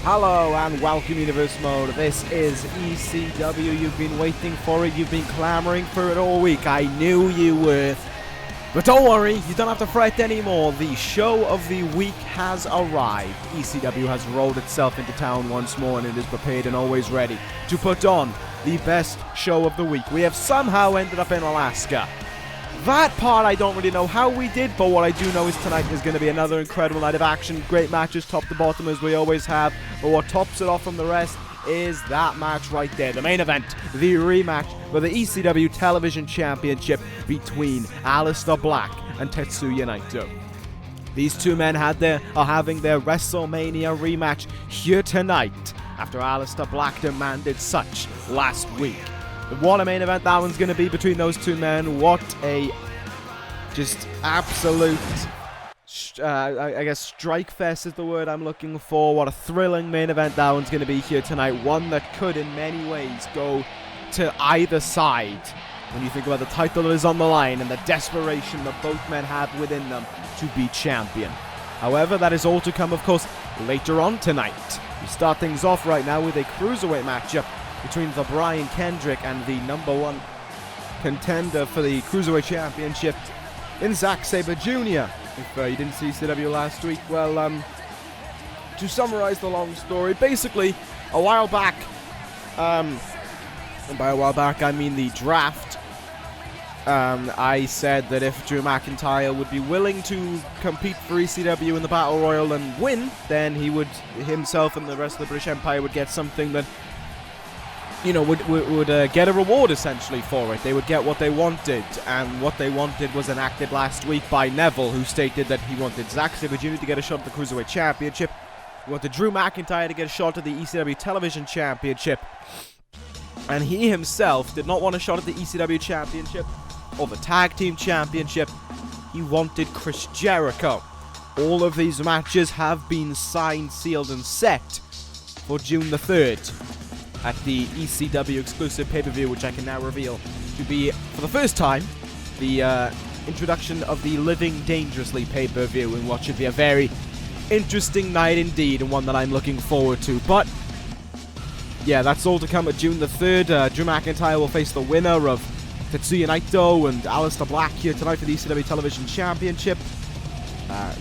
Hello and welcome Universe Mode. This is ECW. You've been waiting for it. You've been clamoring for it all week. I knew you were. But don't worry, you don't have to fret anymore. The show of the week has arrived. ECW has rolled itself into town once more and it is prepared and always ready to put on the best show of the week. We have somehow ended up in Alaska. That part I don't really know how we did, but what I do know is tonight is going to be another incredible night of action. Great matches top to bottom as we always have, but what tops it off from the rest is that match right there. The main event, the rematch for the ECW Television Championship between Aleister Black and Tetsuya Naito. These two men are having their WrestleMania rematch here tonight after Aleister Black demanded such last week. What a main event that one's going to be between those two men. What a just absolute, I guess strike fest is the word I'm looking for. What a thrilling main event that one's going to be here tonight. One that could in many ways go to either side. When you think about the title that is on the line and the desperation that both men have within them to be champion. However, that is all to come, of course, later on tonight. We start things off right now with a cruiserweight matchup between the Brian Kendrick and the #1 contender for the Cruiserweight Championship in Zack Sabre Jr. If you didn't see ECW last week, well, to summarize the long story, basically, a while back, and by a while back I mean the draft, I said that if Drew McIntyre would be willing to compete for ECW in the Battle Royal and win, then he would, himself and the rest of the British Empire would get something that, you know, would get a reward essentially for it. They would get what they wanted, and what they wanted was enacted last week by Neville, who stated that he wanted Zack Sabre Jr. to get a shot at the Cruiserweight Championship. He wanted Drew McIntyre to get a shot at the ECW Television Championship. And he himself did not want a shot at the ECW Championship or the Tag Team Championship. He wanted Chris Jericho. All of these matches have been signed, sealed, and set for June the 3rd. At the ECW exclusive pay-per-view, which I can now reveal to be, for the first time, the introduction of the Living Dangerously pay-per-view, in what should be a very interesting night indeed, and one that I'm looking forward to. But, yeah, that's all to come at June the 3rd. Drew McIntyre will face the winner of Tetsuya Naito and Aleister Black here tonight for the ECW Television Championship.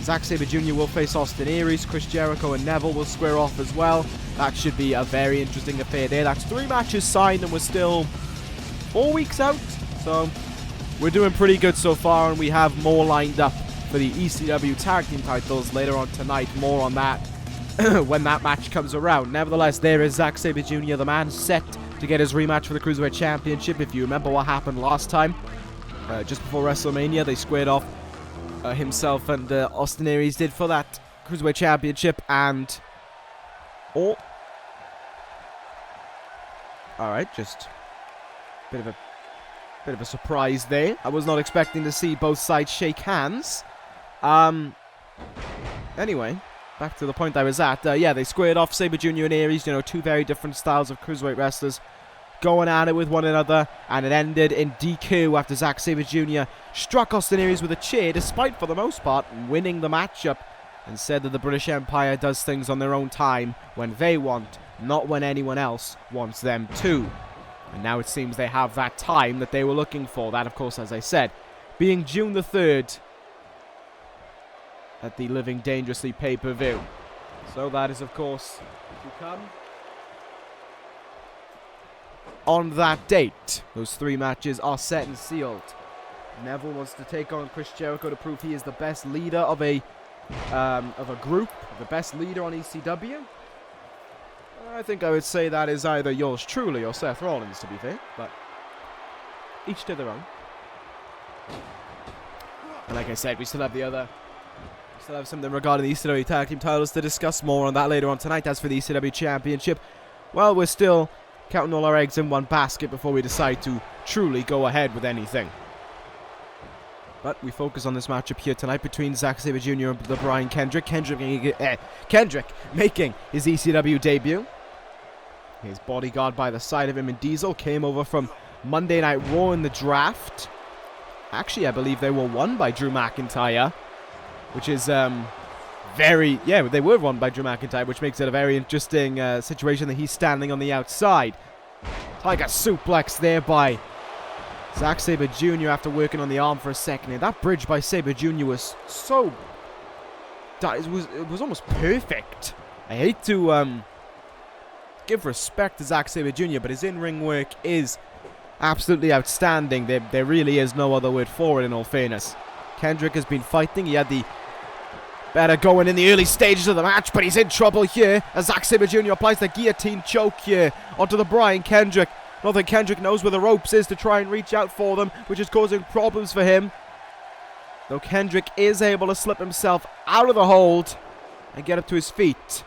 Zack Sabre Jr. will face Austin Aries, Chris Jericho and Neville will square off as well. That should be a very interesting affair there. That's 3 matches signed and we're still 4 weeks out. So we're doing pretty good so far, and we have more lined up for the ECW Tag Team titles later on tonight. More on that when that match comes around. Nevertheless, there is Zack Sabre Jr., the man set to get his rematch for the Cruiserweight Championship. If you remember what happened last time, just before WrestleMania, they squared off. Himself and Austin Aries did for that Cruiserweight Championship, and alright, just bit of a surprise there. I was not expecting to see both sides shake hands. Anyway, back to the point I was at. Yeah, they squared off Sabre Jr. and Aries, you know, two very different styles of cruiserweight wrestlers going at it with one another, and it ended in DQ after Zack Sabre Jr. struck Austin Aries with a chair, despite, for the most part, winning the matchup, and said that the British Empire does things on their own time when they want, not when anyone else wants them to. And now it seems they have that time that they were looking for. That, of course, as I said, being June the 3rd at the Living Dangerously pay-per-view. So that is, of course, to come on that date. Those 3 matches are set and sealed. Neville wants to take on Chris Jericho to prove he is the best leader of a group, the best leader on ECW. I think I would say that is either yours truly or Seth Rollins, to be fair, but each to their own. And like I said, we still have something regarding the ECW Tag Team titles to discuss. More on that later on tonight. As for the ECW Championship, well, we're still counting all our eggs in one basket before we decide to truly go ahead with anything. But we focus on this matchup here tonight between Zack Sabre Jr. and the Brian Kendrick. Kendrick making his ECW debut. His bodyguard by the side of him in Diesel came over from Monday Night Raw in the draft. Actually, I believe they were won by Drew McIntyre, which is they were won by Drew McIntyre, which makes it a very interesting situation that he's standing on the outside. Tiger suplex there by Zack Sabre Jr. after working on the arm for a second. And that bridge by Sabre Jr. was so... it was almost perfect. I hate to give respect to Zack Sabre Jr., but his in-ring work is absolutely outstanding. There really is no other word for it, in all fairness. Kendrick has been fighting. He had the better going in the early stages of the match, but he's in trouble here as Zack Sabre Jr. applies the guillotine choke here onto the Brian Kendrick. I don't think Kendrick knows where the ropes is to try and reach out for them, which is causing problems for him. Though Kendrick is able to slip himself out of the hold and get up to his feet.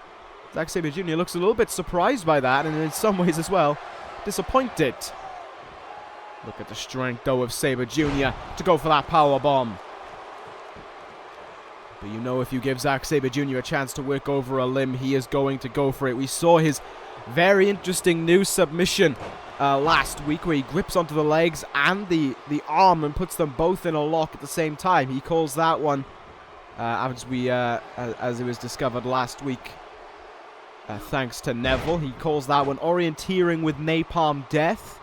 Zack Sabre Jr. looks a little bit surprised by that, and in some ways as well, disappointed. Look at the strength, though, of Sabre Jr. to go for that power bomb. But you know, if you give Zack Sabre Jr. a chance to work over a limb, he is going to go for it. We saw his very interesting new submission last week, where he grips onto the legs and the arm and puts them both in a lock at the same time. He calls that one, as it was discovered last week, thanks to Neville, he calls that one orienteering with Napalm Death.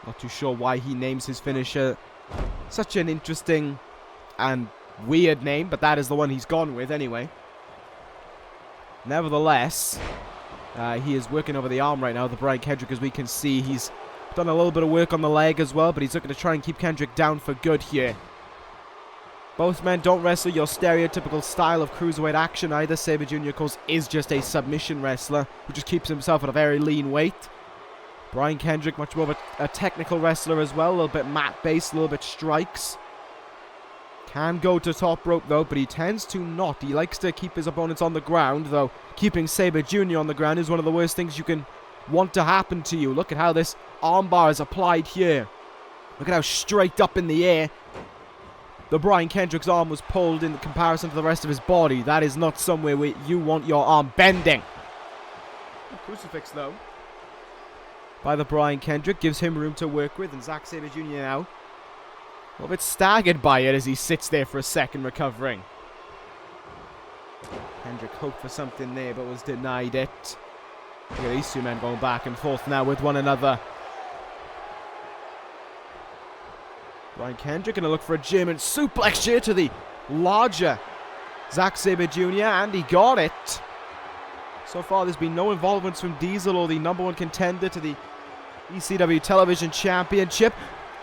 Not too sure why he names his finisher such an interesting and weird name, but that is the one he's gone with anyway. Nevertheless, he is working over the arm right now, the Brian Kendrick, as we can see. He's done a little bit of work on the leg as well, but he's looking to try and keep Kendrick down for good here. Both men don't wrestle your stereotypical style of cruiserweight action either. Sabre Jr., of course, is just a submission wrestler who just keeps himself at a very lean weight. Brian Kendrick, much more of a technical wrestler as well, a little bit mat-based, a little bit strikes. Can go to top rope though, but he tends to not. He likes to keep his opponents on the ground, though keeping Sabre Jr. on the ground is one of the worst things you can want to happen to you. Look at how this armbar is applied here. Look at how straight up in the air the Brian Kendrick's arm was pulled in comparison to the rest of his body. That is not somewhere where you want your arm bending. Crucifix though by the Brian Kendrick gives him room to work with, and Zack Sabre Jr. now a little bit staggered by it as he sits there for a second recovering. Kendrick hoped for something there but was denied it. Look at these two men going back and forth now with one another. Brian Kendrick going to look for a German suplex here to the larger Zack Sabre Jr. and he got it. So far there's been no involvements from Diesel or the #1 contender to the ECW Television Championship.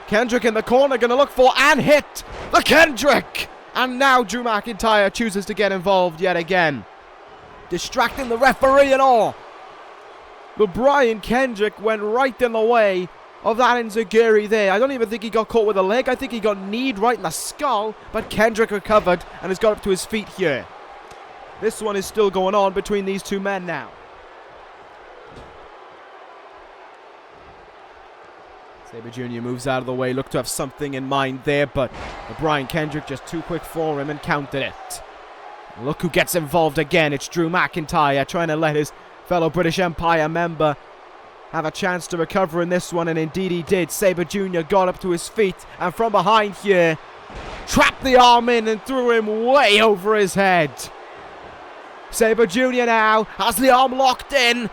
Kendrick in the corner going to look for and hit the Kendrick. And now Drew McIntyre chooses to get involved yet again, distracting the referee and all. But Brian Kendrick went right in the way of that enziguri there. I don't even think he got caught with a leg. I think he got kneed right in the skull. But Kendrick recovered and has got up to his feet here. This one is still going on between these two men now. Sabre Jr. moves out of the way, looked to have something in mind there, but Brian Kendrick just too quick for him and countered it. Look who gets involved again. It's Drew McIntyre trying to let his fellow British Empire member have a chance to recover in this one, and indeed he did. Sabre Jr. got up to his feet, and from behind here, trapped the arm in and threw him way over his head. Sabre Jr. now has the arm locked in,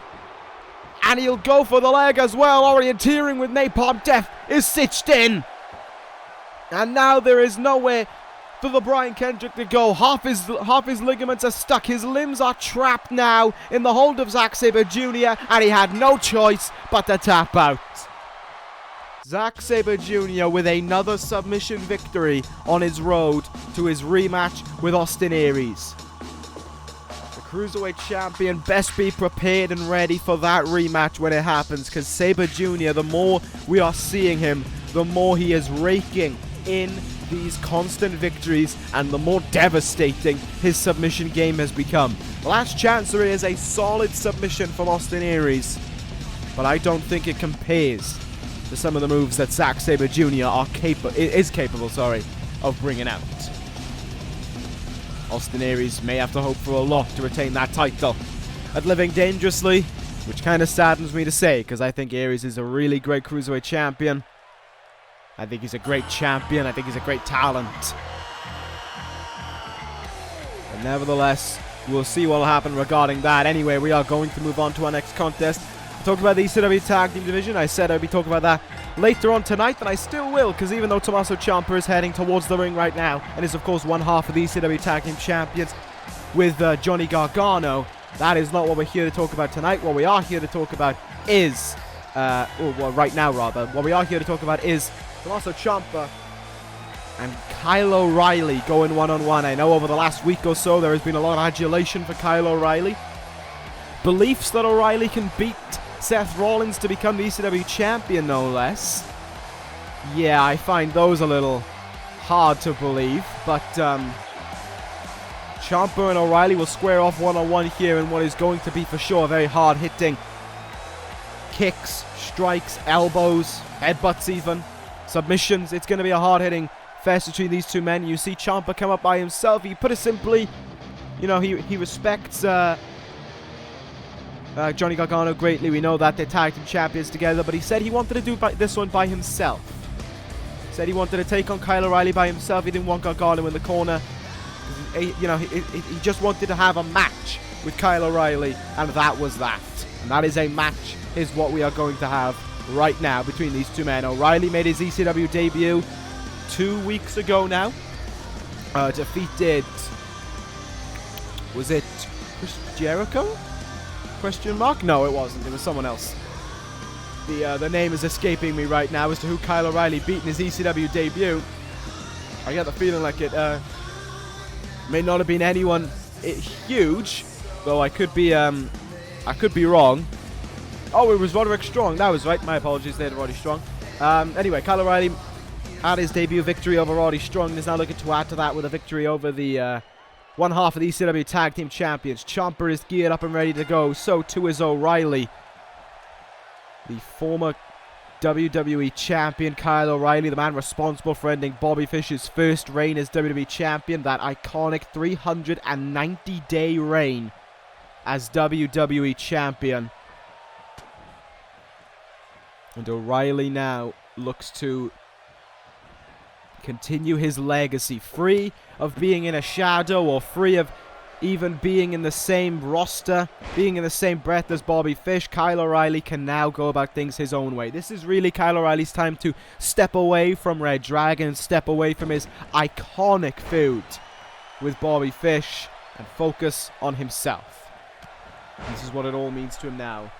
and he'll go for the leg as well. Orienteering with Napalm Death is stitched in. And now there is nowhere for the Brian Kendrick to go. Half his ligaments are stuck. His limbs are trapped now in the hold of Zack Sabre Jr. And he had no choice but to tap out. Zack Sabre Jr. with another submission victory on his road to his rematch with Austin Aries. Cruiserweight champion best be prepared and ready for that rematch when it happens, because Sabre Jr., the more we are seeing him, the more he is raking in these constant victories and the more devastating his submission game has become. Last Chancery is a solid submission from Austin Aries, but I don't think it compares to some of the moves that Zack Sabre Jr. is capable of bringing out. Austin Aries may have to hope for a lot to retain that title at Living Dangerously, which kind of saddens me to say, because I think Aries is a really great Cruiserweight champion. I think he's a great champion. I think he's a great talent. But nevertheless, we'll see what will happen regarding that. Anyway, we are going to move on to our next contest. I talked about the ECW Tag Team Division. I said I'd be talking about that later on tonight, and I still will, because even though Tommaso Ciampa is heading towards the ring right now, and is of course one half of the ECW Tag Team Champions with Johnny Gargano, that is not what we're here to talk about tonight. What we are here to talk about is, well, right now rather, what we are here to talk about is Tommaso Ciampa and Kyle O'Reilly going one-on-one. I know over the last week or so there has been a lot of adulation for Kyle O'Reilly. Beliefs that O'Reilly can beat Seth Rollins to become the ECW champion, no less. Yeah, I find those a little hard to believe, but Ciampa and O'Reilly will square off one-on-one here in what is going to be for sure very hard-hitting kicks, strikes, elbows, headbutts even, submissions. It's going to be a hard-hitting fest between these two men. You see Ciampa come up by himself. He put it simply, you know, he respects Johnny Gargano greatly. We know that they're tag team champions together, but he said he wanted to do this one by himself. He said he wanted to take on Kyle O'Reilly by himself. He didn't want Gargano in the corner. You know, he just wanted to have a match with Kyle O'Reilly, and that was that. And that is a match, is what we are going to have right now between these two men. O'Reilly made his ECW debut 2 weeks ago now. Defeated, was it Chris Jericho? Question mark? No, it wasn't. It was someone else. The name is escaping me right now as to who Kyle O'Reilly beat in his ECW debut. I get the feeling like it may not have been anyone huge, though I could be wrong. Oh, it was Roderick Strong. That was right. My apologies there to Roddy Strong. Anyway, Kyle O'Reilly had his debut victory over Roddy Strong and is now looking to add to that with a victory over the one half of the ECW Tag Team Champions. Ciampa is geared up and ready to go. So too is O'Reilly. The former WWE Champion Kyle O'Reilly, the man responsible for ending Bobby Fish's first reign as WWE Champion, that iconic 390-day reign as WWE Champion. And O'Reilly now looks to continue his legacy, free of being in a shadow or free of even being in the same roster, being in the same breath as Bobby Fish. Kyle O'Reilly can now go about things his own way. This is really Kyle O'Reilly's time to step away from Red Dragon, step away from his iconic feud with Bobby Fish and focus on himself. This is what it all means to him now,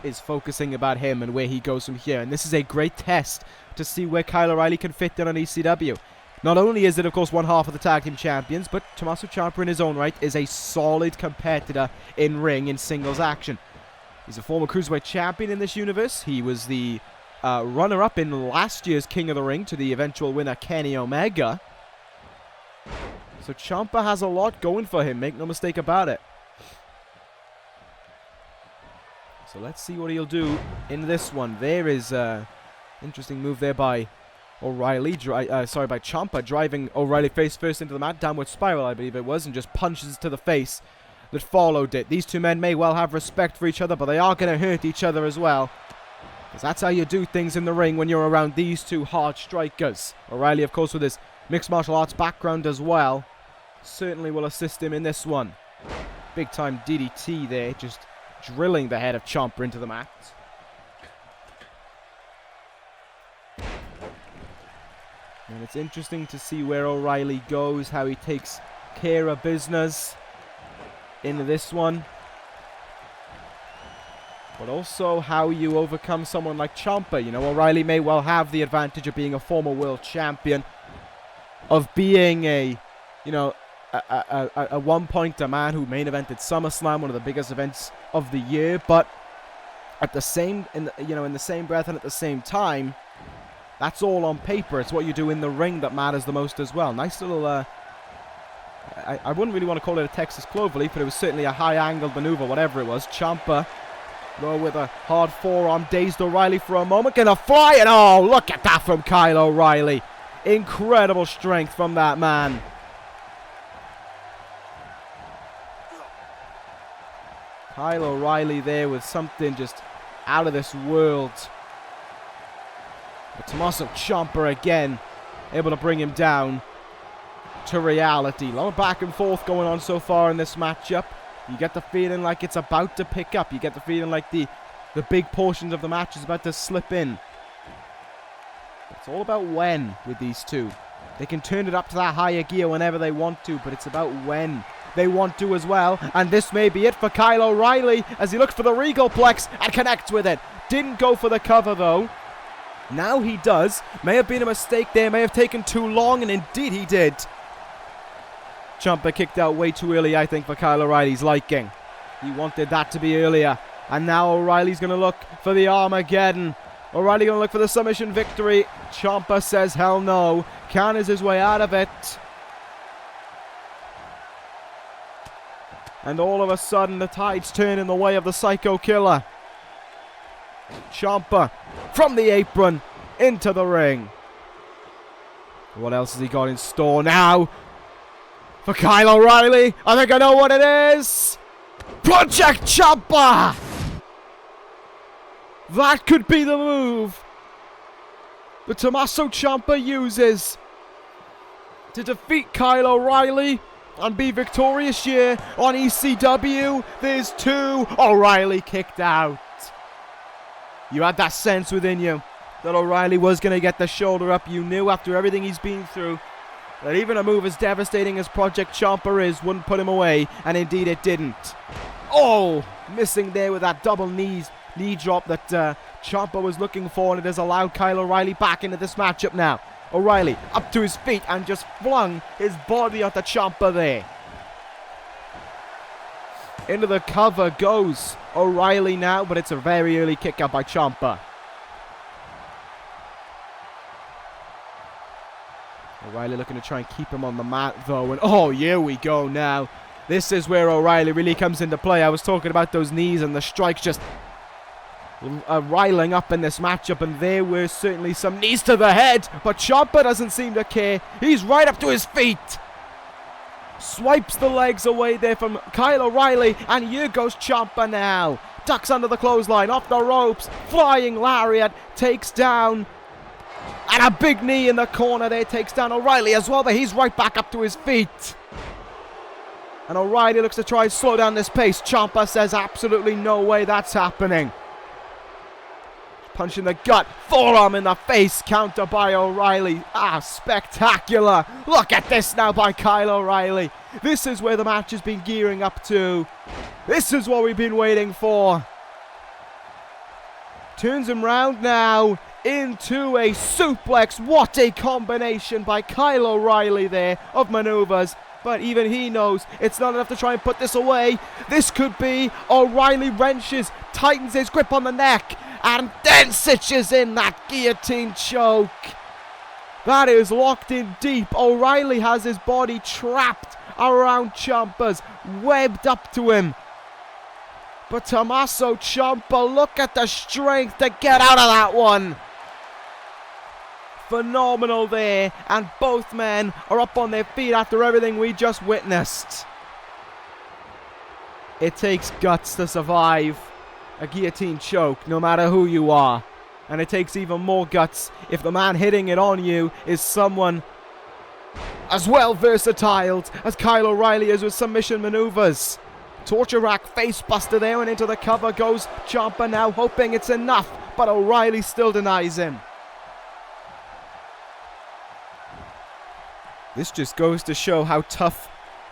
is focusing about him and where he goes from here. And this is a great test to see where Kyle O'Reilly can fit in on ECW. Not only is it, of course, one half of the Tag Team Champions, but Tommaso Ciampa in his own right is a solid competitor in ring in singles action. He's a former Cruiserweight Champion in this universe. He was the runner-up in last year's King of the Ring to the eventual winner, Kenny Omega. So Ciampa has a lot going for him, make no mistake about it. So let's see what he'll do in this one. There is interesting move there by O'Reilly, by Ciampa, driving O'Reilly face first into the mat, downward spiral I believe it was, and just punches to the face that followed it. These two men may well have respect for each other, but they are going to hurt each other as well, because that's how you do things in the ring when you're around these two hard strikers. O'Reilly, of course, with his mixed martial arts background as well, certainly will assist him in this one. Big time DDT there, just drilling the head of Ciampa into the mat. And it's interesting to see where O'Reilly goes, how he takes care of business in this one. But also how you overcome someone like Ciampa. You know, O'Reilly may well have the advantage of being a former world champion, of being a, you know, at one point a man who main evented SummerSlam, one of the biggest events of the year, but at the same, in the same breath and at the same time, that's all on paper. It's what you do in the ring that matters the most as well. Nice little, I wouldn't really want to call it a Texas Cloverleaf, but it was certainly a high-angled maneuver, whatever it was. Ciampa, though, with a hard forearm, dazed O'Reilly for a moment. Gonna fly, and oh, look at that from Kyle O'Reilly. Incredible strength from that man. Kyle O'Reilly there with something just out of this world. But Tommaso Ciampa again, able to bring him down. to reality. A lot of back and forth going on so far in this matchup. You get the feeling like it's about to pick up. You get the feeling like the big portions of the match is about to slip in. It's all about when with these two. They can turn it up to that higher gear whenever they want to, but it's about when they want to as well. And this may be it for Kyle O'Reilly as he looks for the Regal Plex and connects with it. Didn't go for the cover though. Now he does. May have been a mistake there. May have taken too long, and indeed he did. Ciampa kicked out way too early, I think, for Kyle O'Reilly's liking. He wanted that to be earlier. And now O'Reilly's going to look for the Armageddon. O'Reilly going to look for the submission victory. Ciampa says hell no. Counters his way out of it. And all of a sudden the tides turn in the way of the Psycho Killer. Ciampa from the apron into the ring. What else has he got in store now? For Kyle O'Reilly, I think I know what it is. ProJaked Ciampa! That could be the move that Tommaso Ciampa uses to defeat Kyle O'Reilly and be victorious here on ECW. There's two. O'Reilly kicked out. You had that sense within you that O'Reilly was going to get the shoulder up. You knew after everything he's been through that even a move as devastating as ProJaked Ciampa is wouldn't put him away, and indeed it didn't. Oh, missing there with that double knee drop that Ciampa was looking for, and it has allowed Kyle O'Reilly back into this matchup now. O'Reilly up to his feet and just flung his body onto Ciampa there. Into the cover goes O'Reilly now, but it's a very early kick out by Ciampa. O'Reilly looking to try and keep him on the mat though, and oh, here we go now. This is where O'Reilly really comes into play. I was talking about those knees and the strikes just riling up in this matchup, and there were certainly some knees to the head, but Ciampa doesn't seem to care. He's right up to his feet. Swipes the legs away there from Kyle O'Reilly, and here goes Ciampa now. Ducks under the clothesline, off the ropes, flying lariat, takes down, and a big knee in the corner there takes down O'Reilly as well, but he's right back up to his feet. And O'Reilly looks to try and slow down this pace. Ciampa says absolutely no way that's happening. Punch in the gut, forearm in the face, counter by O'Reilly. Ah, spectacular. Look at this now by Kyle O'Reilly. This is where the match has been gearing up to. This is what we've been waiting for. Turns him round now into a suplex. What a combination by Kyle O'Reilly there of maneuvers. But even he knows it's not enough to try and put this away. This could be. O'Reilly wrenches, tightens his grip on the neck, and then cinches in that guillotine choke. That is locked in deep. O'Reilly has his body trapped around Ciampa's, webbed up to him. But Tommaso Ciampa, look at the strength to get out of that one. Phenomenal there, and both men are up on their feet after everything we just witnessed. It takes guts to survive a guillotine choke, no matter who you are. And it takes even more guts if the man hitting it on you is someone as well versatile as Kyle O'Reilly is with submission maneuvers. Torture rack facebuster there, and into the cover goes Ciampa now, hoping it's enough, but O'Reilly still denies him. This just goes to show how tough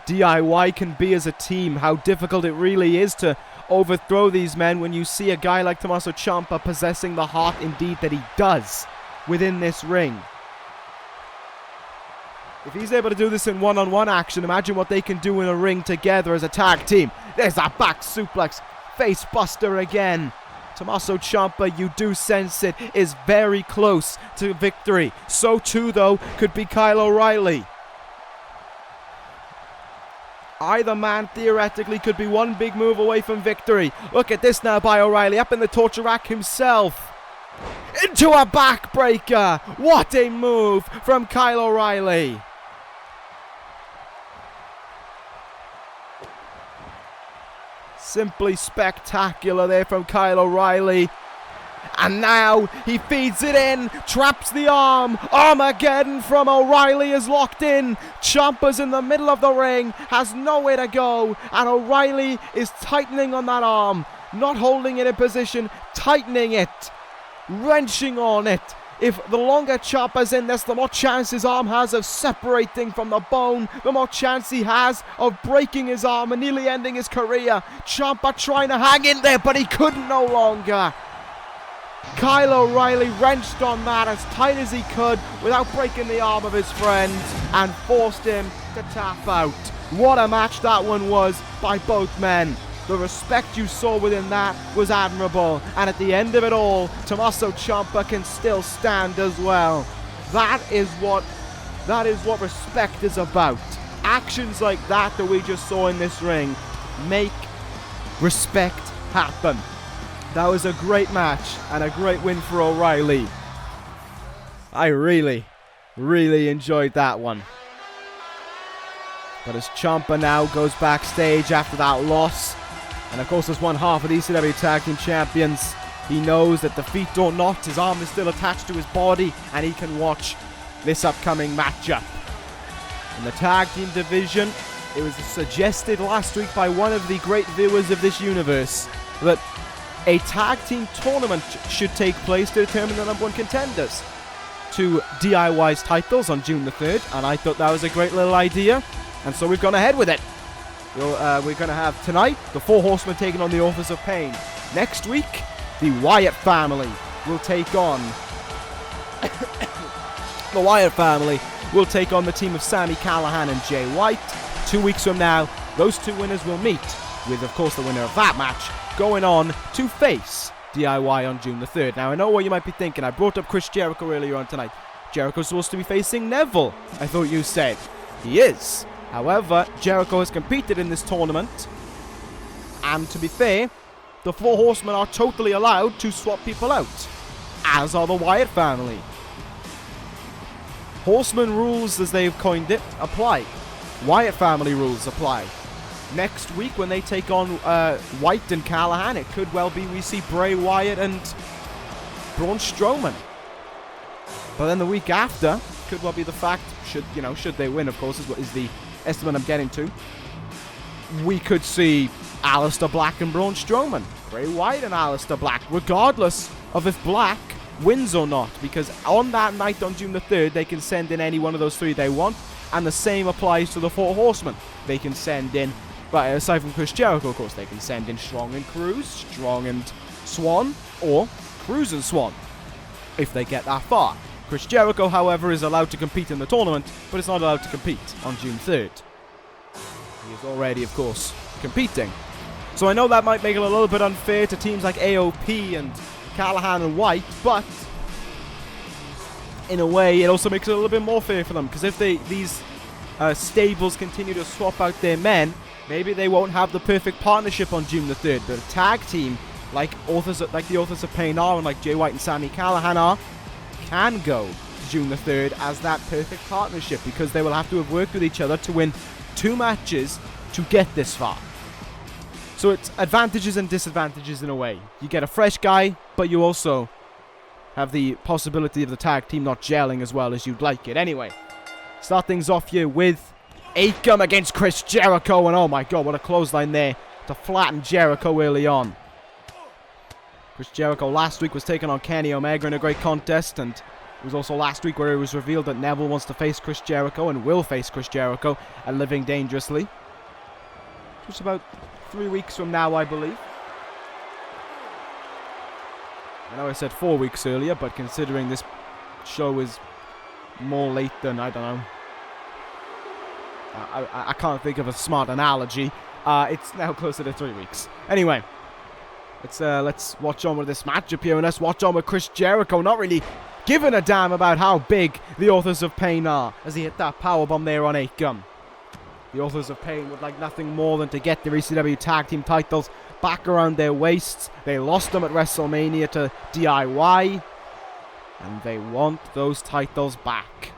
DIY can be as a team, how difficult it really is to overthrow these men when you see a guy like Tommaso Ciampa possessing the heart indeed that he does within this ring. If he's able to do this in one-on-one action, imagine what they can do in a ring together as a tag team. There's that back suplex, face buster again. Tommaso Ciampa, you do sense it, is very close to victory. So too, though, could be Kyle O'Reilly. Either man theoretically could be one big move away from victory. Look at this now by O'Reilly, up in the torture rack himself. Into a backbreaker. What a move from Kyle O'Reilly. Simply spectacular there from Kyle O'Reilly. And now he feeds it in, traps the arm. Armageddon from O'Reilly is locked in. Ciampa's in the middle of the ring, has nowhere to go, and O'Reilly is tightening on that arm. Not holding it in position, tightening it, wrenching on it. If the longer Ciampa's in this, the more chance his arm has of separating from the bone, the more chance he has of breaking his arm and nearly ending his career. Ciampa trying to hang in there, but he couldn't no longer. Kyle O'Reilly wrenched on that as tight as he could without breaking the arm of his friend and forced him to tap out. What a match that one was by both men. The respect you saw within that was admirable, and at the end of it all, Tommaso Ciampa can still stand as well. That is what respect is about. Actions like that we just saw in this ring make respect happen. That was a great match and a great win for O'Reilly. I really enjoyed that one. But as Ciampa now goes backstage after that loss, and of course as one half of the ECW Tag Team Champions, he knows that the feet don't knot, his arm is still attached to his body, and he can watch this upcoming matchup. In the Tag Team division, it was suggested last week by one of the great viewers of this universe that a tag team tournament should take place to determine the number one contenders to DIY's titles on June the 3rd, and I thought that was a great little idea, and so we've gone ahead with it. We're going to have tonight the Four Horsemen taking on the Authors of Pain. Next week, the Wyatt family will take on the Wyatt family will take on the team of Sami Callihan and Jay White. 2 weeks from now, those two winners will meet with, of course, the winner of that match going on to face DIY on June the 3rd. Now, I know what you might be thinking. I brought up Chris Jericho earlier on tonight. Jericho's supposed to be facing Neville, I thought you said. He is. However, Jericho has competed in this tournament, and to be fair, the Four Horsemen are totally allowed to swap people out, as are the Wyatt family. Horseman rules, as they've coined it, apply. Wyatt family rules apply. Next week, when they take on White and Callahan, it could well be we see Bray Wyatt and Braun Strowman. But then the week after, could well be the fact, should they win, of course, is the estimate I'm getting to, we could see Aleister Black and Braun Strowman, Bray Wyatt and Aleister Black, regardless of if Black wins or not, because on that night on June the 3rd, they can send in any one of those three they want, and the same applies to the Four Horsemen. They can send in, but aside from Chris Jericho, of course, they can send in Strong and Cruz, Strong and Swan, or Cruz and Swan, if they get that far. Chris Jericho, however, is allowed to compete in the tournament, but is not allowed to compete on June 3rd. He is already, of course, competing. So I know that might make it a little bit unfair to teams like AOP and Callahan and White, but in a way, it also makes it a little bit more fair for them, because if these stables continue to swap out their men, maybe they won't have the perfect partnership on June the 3rd, but a tag team like the Authors of Pain are, and like Jay White and Sami Callihan are, can go to June the 3rd as that perfect partnership, because they will have to have worked with each other to win 2 matches to get this far. So it's advantages and disadvantages in a way. You get a fresh guy, but you also have the possibility of the tag team not gelling as well as you'd like it. Anyway, start things off here with Akam against Chris Jericho, and oh my god, what a clothesline there to flatten Jericho early on. Chris Jericho last week was taking on Kenny Omega in a great contest, and it was also last week where it was revealed that Neville wants to face Chris Jericho and will face Chris Jericho at Living Dangerously. Just about 3 weeks from now, I believe. I know I said 4 weeks earlier, but considering this show is more late than, I don't know, I can't think of a smart analogy. It's now closer to 3 weeks. Anyway, let's watch on with this matchup here, and let's watch on with Chris Jericho not really giving a damn about how big the Authors of Pain are as he hit that powerbomb there on Akam. The Authors of Pain would like nothing more than to get their ECW Tag Team titles back around their waists. They lost them at WrestleMania to DIY, and they want those titles back.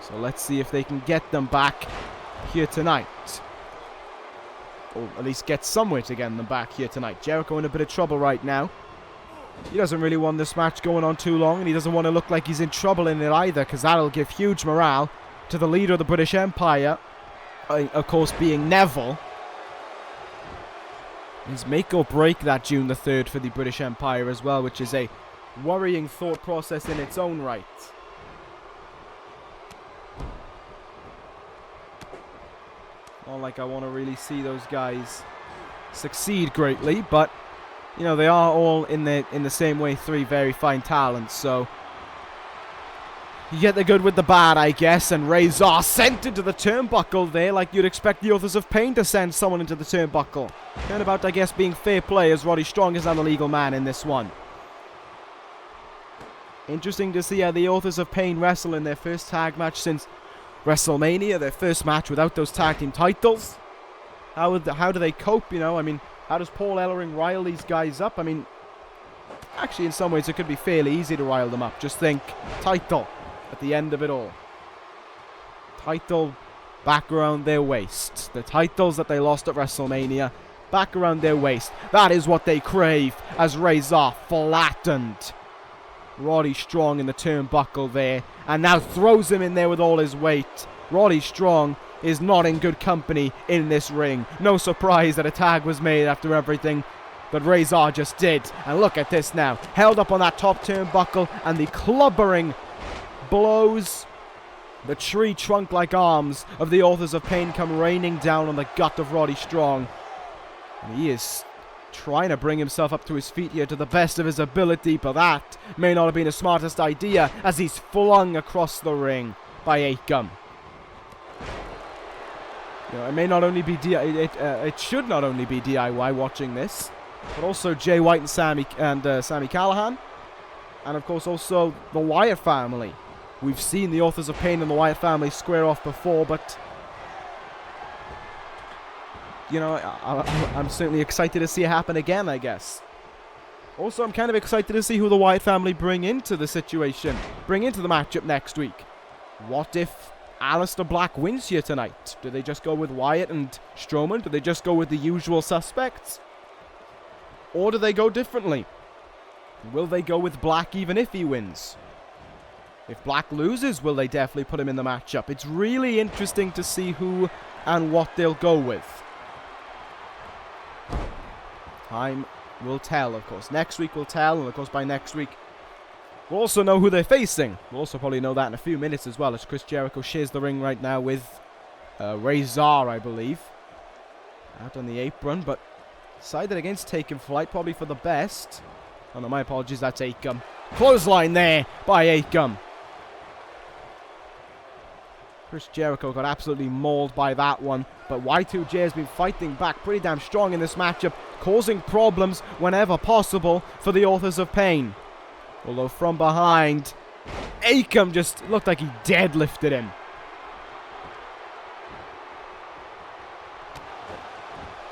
So let's see if they can get them back here tonight. or at least get somewhere to get them back here tonight. Jericho in a bit of trouble right now. He doesn't really want this match going on too long, and he doesn't want to look like he's in trouble in it either, because that'll give huge morale to the leader of the British Empire, of course being Neville. He's make or break that June the 3rd for the British Empire as well, which is a worrying thought process in its own right. Not like I want to really see those guys succeed greatly, but you know, they are all in the same way 3 very fine talents, so you get the good with the bad, I guess, and Razor sent into the turnbuckle there like you'd expect the Authors of Pain to send someone into the turnbuckle. Turnabout, I guess, being fair play, as Roddy Strong is not a legal man in this one. Interesting to see how the Authors of Pain wrestle in their first tag match since WrestleMania, their first match without those tag team titles. How do they cope, you know? I mean, how does Paul Ellering rile these guys up? I mean, actually, in some ways, it could be fairly easy to rile them up. Just think, title at the end of it all. Title back around their waist. The titles that they lost at WrestleMania, back around their waist. That is what they crave, as Razor flattened Roddy Strong in the turnbuckle there, and now throws him in there with all his weight. Roddy Strong is not in good company in this ring. No surprise that a tag was made after everything that Razor just did. And look at this now. Held up on that top turnbuckle, and the clubbering blows, the tree trunk-like arms of the Authors of Pain come raining down on the gut of Roddy Strong. And he is trying to bring himself up to his feet here to the best of his ability, but that may not have been the smartest idea as he's flung across the ring by Akam. You know, it may not only be it should not only be DIY watching this, but also Jay White and Sami Callihan, and of course also the Wyatt family. We've seen the Authors of Pain and the Wyatt family square off before, but you know, I'm certainly excited to see it happen again, I guess. Also, I'm kind of excited to see who the Wyatt family bring into the situation, bring into the matchup next week. What if Aleister Black wins here tonight? Do they just go with Wyatt and Strowman? Do they just go with the usual suspects? Or do they go differently? Will they go with Black even if he wins? If Black loses, will they definitely put him in the matchup? It's really interesting to see who and what they'll go with. Time will tell, of course. Next week will tell, and of course by next week we'll also know who they're facing. We'll also probably know that in a few minutes as well, as Chris Jericho shares the ring right now with Razor, I believe. Out on the apron, but decided against taking flight, probably for the best. Oh no, my apologies, that's Akam. Clothesline there by Akam. Chris Jericho got absolutely mauled by that one, but Y2J has been fighting back pretty damn strong in this matchup, causing problems whenever possible for the Authors of Pain. Although from behind, Akam just looked like he deadlifted him.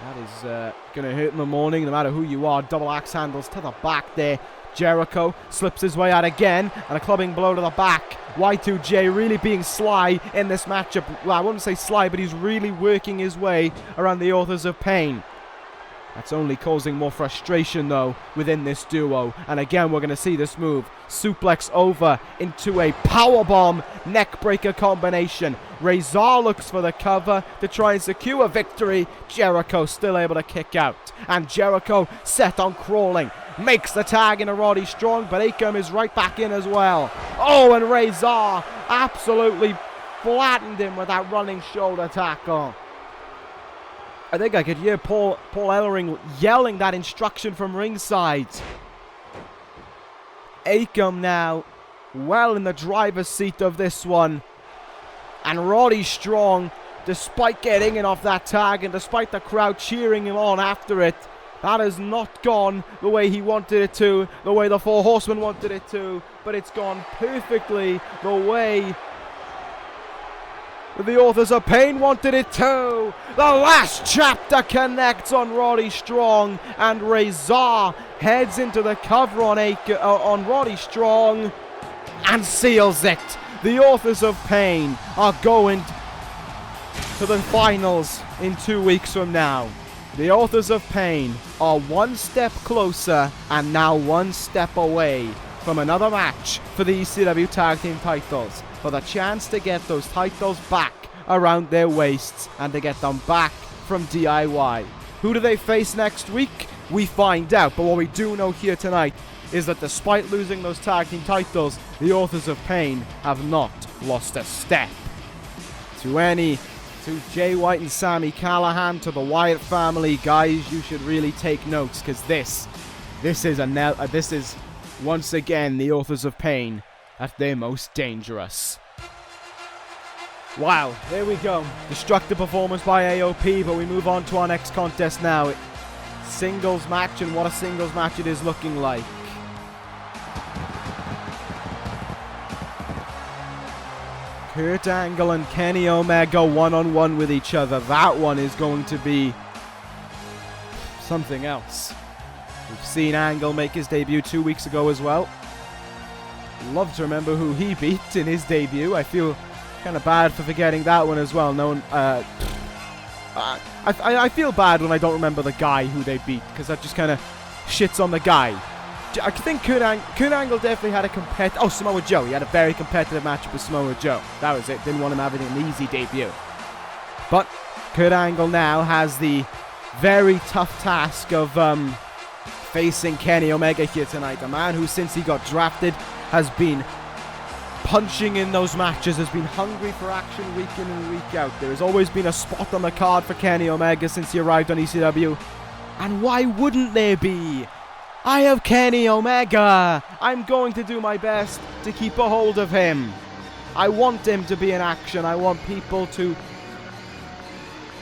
That is going to hurt in the morning, no matter who you are. Double axe handles to the back there. Jericho slips his way out again, and a clubbing blow to the back. Y2J really being sly in this matchup. Well, I wouldn't say sly, but he's really working his way around the Authors of Pain. That's only causing more frustration, though, within this duo. And again, we're going to see this move. Suplex over into a powerbomb neckbreaker combination. Razor looks for the cover to try and secure a victory. Jericho still able to kick out. And Jericho set on crawling. Makes the tag into Roddy Strong, but Akam is right back in as well. Oh, and Razor absolutely flattened him with that running shoulder tackle. I think I could hear Paul Ellering yelling that instruction from ringside. Akam now well in the driver's seat of this one. And Roddy Strong, despite getting in off that tag and despite the crowd cheering him on after it, that has not gone the way he wanted it to, the way the Four Horsemen wanted it to, but it's gone perfectly the way the Authors of Pain wanted it to. The last chapter connects on Roddy Strong, and Razor heads into the cover on Roddy Strong and seals it. The Authors of Pain are going to the finals in 2 weeks from now. The Authors of Pain are one step closer and now one step away from another match for the ECW Tag Team titles, for the chance to get those titles back around their waists and to get them back from DIY. Who do they face next week? We find out, but what we do know here tonight is that despite losing those tag team titles, the Authors of Pain have not lost a step. To Jay White and Sami Callihan, to the Wyatt family, guys, you should really take notes, because this is once again the Authors of Pain at their most dangerous. Wow, there we go. Destructive performance by AOP, but we move on to our next contest now. Singles match, and what a singles match it is looking like. Kurt Angle and Kenny Omega one-on-one with each other. That one is going to be something else. We've seen Angle make his debut 2 weeks ago as well. Love to remember who he beat in his debut. I feel kind of bad for forgetting that one as well. I feel bad when I don't remember the guy who they beat, because that just kind of shits on the guy. I think Kurt Angle definitely had a Samoa Joe. He had a very competitive matchup with Samoa Joe. That was it. Didn't want him having an easy debut. But Kurt Angle now has the very tough task of facing Kenny Omega here tonight. A man who, since he got drafted, has been punching in those matches, has been hungry for action week in and week out. There has always been a spot on the card for Kenny Omega since he arrived on ECW. And why wouldn't there be? I have Kenny Omega. I'm going to do my best to keep a hold of him. I want him to be in action. I want people to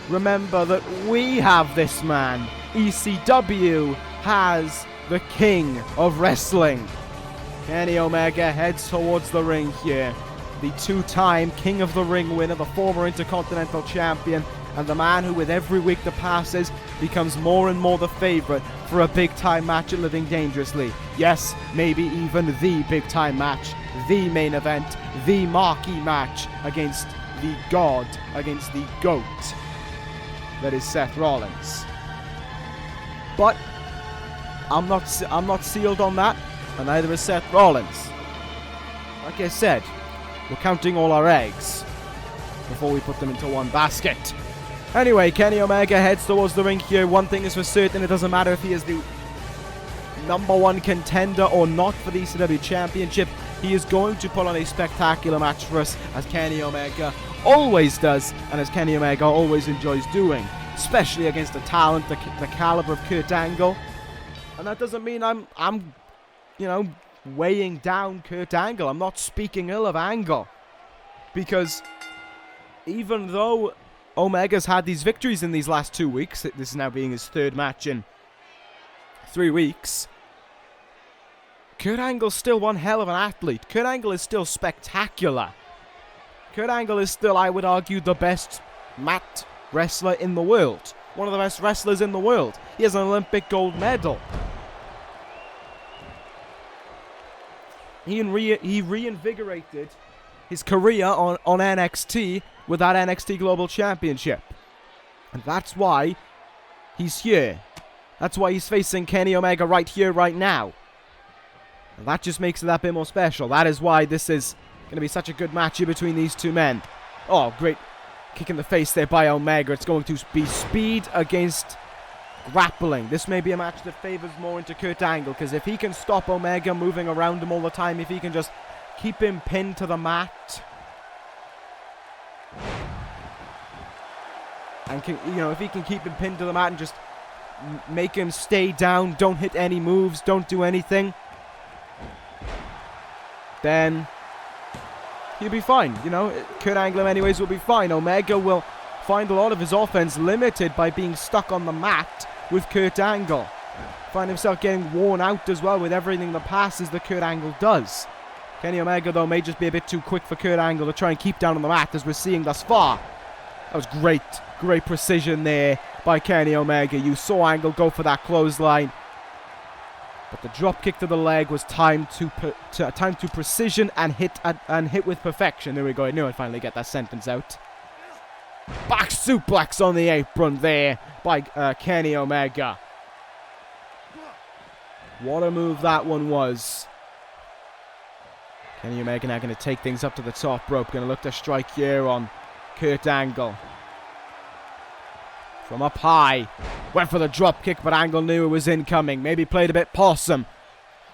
remember that we have this man. ECW has the king of wrestling. Kenny Omega heads towards the ring here. The two-time King of the Ring winner, the former Intercontinental Champion, and the man who with every week that passes becomes more and more the favorite for a big-time match at Living Dangerously. Yes, maybe even the big-time match, the main event, the marquee match against the God, against the GOAT that is Seth Rollins. But I'm not sealed on that, and neither is Seth Rollins. Like I said, we're counting all our eggs before we put them into one basket. Anyway, Kenny Omega heads towards the ring here. One thing is for certain, it doesn't matter if he is the #1 contender or not for the ECW Championship. He is going to put on a spectacular match for us, as Kenny Omega always does, and as Kenny Omega always enjoys doing, especially against the talent, the caliber of Kurt Angle. And that doesn't mean I'm weighing down Kurt Angle. I'm not speaking ill of Angle, because even though Omega's had these victories in these last 2 weeks, this is now being his third match in 3 weeks, Kurt Angle's still one hell of an athlete. Kurt Angle is still spectacular. Kurt Angle is still, I would argue, the best mat wrestler in the world. One of the best wrestlers in the world. He has an Olympic gold medal. He reinvigorated his career on NXT with that NXT Global Championship. And that's why he's here. That's why he's facing Kenny Omega right here, right now. And that just makes it that bit more special. That is why this is going to be such a good match here between these two men. Oh, great kick in the face there by Omega. It's going to be speed against grappling. This may be a match that favors more into Kurt Angle, because if he can stop Omega moving around him all the time, if he can just keep him pinned to the mat, and if he can keep him pinned to the mat and just make him stay down, don't hit any moves, don't do anything, then he'll be fine. Kurt Angle anyways will be fine. Omega will find a lot of his offense limited by being stuck on the mat with Kurt Angle. Find himself getting worn out as well with everything that passes that Kurt Angle does. Kenny Omega, though, may just be a bit too quick for Kurt Angle to try and keep down on the mat, as we're seeing thus far. That was great precision there by Kenny Omega. You saw Angle go for that clothesline, but the drop kick to the leg was timed to precision and hit with perfection. There we go. I knew I'd finally get that sentence out. Back suplex on the apron there by Kenny Omega. What a move that one was. Kenny Omega now going to take things up to the top rope. Going to look to strike here on Kurt Angle. From up high. Went for the drop kick, but Angle knew it was incoming. Maybe played a bit possum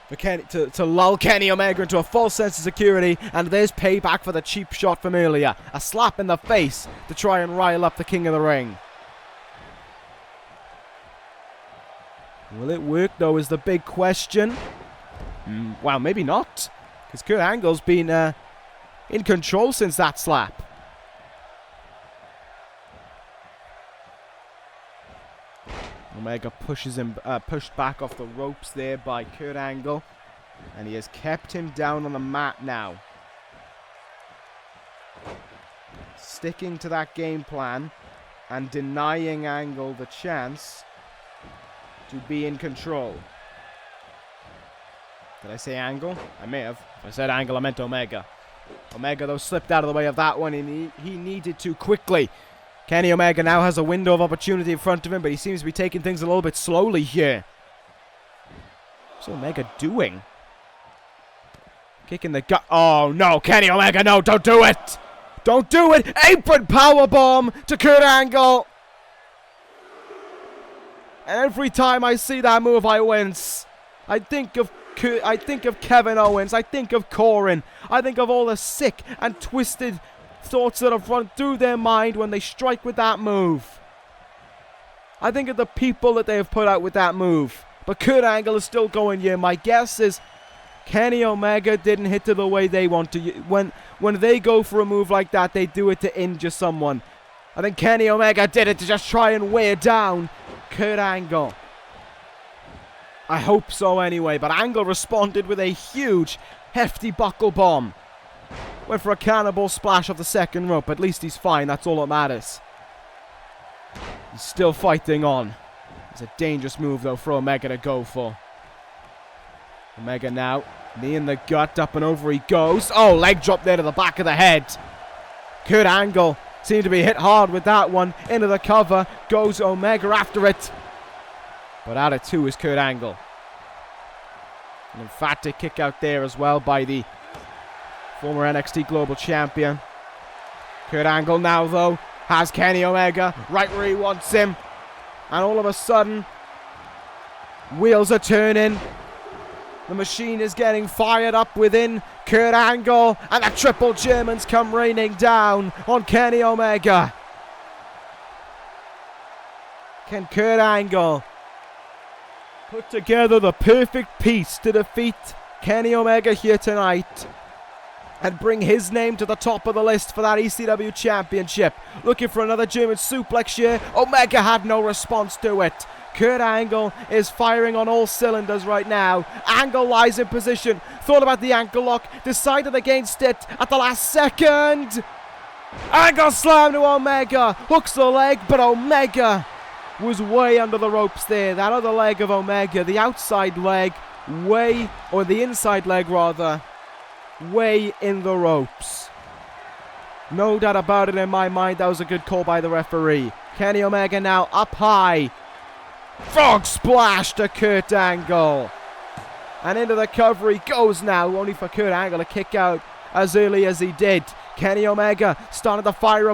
for to lull Kenny Omega into a false sense of security. And there's payback for the cheap shot from earlier. A slap in the face to try and rile up the King of the Ring. Will it work, though, is the big question. Well, maybe not. Because Kurt Angle's been in control since that slap. Omega pushes him, pushed back off the ropes there by Kurt Angle. And he has kept him down on the mat now. Sticking to that game plan and denying Angle the chance to be in control. Did I say Angle? I may have. If I said Angle, I meant Omega. Omega, though, slipped out of the way of that one, and he needed to quickly. Kenny Omega now has a window of opportunity in front of him, but he seems to be taking things a little bit slowly here. What's Omega doing? Kicking the gut. Oh, no. Kenny Omega, no. Don't do it. Don't do it. Apron powerbomb to Kurt Angle. And every time I see that move, I wince. I think of Kevin Owens. I think of Corin. I think of all the sick and twisted thoughts that have run through their mind when they strike with that move. I think of the people that they have put out with that move. But Kurt Angle is still going here. My guess is Kenny Omega didn't hit it the way they want to. When they go for a move like that, they do it to injure someone. I think Kenny Omega did it to just try and wear down Kurt Angle. I hope so anyway, but Angle responded with a huge, hefty buckle bomb. Went for a cannonball splash off the second rope. At least he's fine, that's all that matters. He's still fighting on. It's a dangerous move, though, for Omega to go for. Omega now, knee in the gut, up and over he goes. Oh, leg drop there to the back of the head. Kurt Angle seemed to be hit hard with that one. Into the cover, goes Omega after it. But out of two is Kurt Angle. An emphatic kick out there as well by the former NXT Global Champion. Kurt Angle now, though, has Kenny Omega right where he wants him. And all of a sudden, wheels are turning. The machine is getting fired up within Kurt Angle. And the triple Germans come raining down on Kenny Omega. Can Kurt Angle put together the perfect piece to defeat Kenny Omega here tonight and bring his name to the top of the list for that ECW Championship? Looking for another German suplex here. Omega had no response to it. Kurt Angle is firing on all cylinders right now. Angle lies in position. Thought about the ankle lock. Decided against it at the last second. Angle slam to Omega. Hooks the leg, but Omega was way under the ropes there. That other leg of Omega, the outside leg, or the inside leg rather, way in the ropes. No doubt about it in my mind, that was a good call by the referee. Kenny Omega now up high. Frog splash to Kurt Angle. And into the cover he goes now, only for Kurt Angle to kick out as early as he did. Kenny Omega started to fire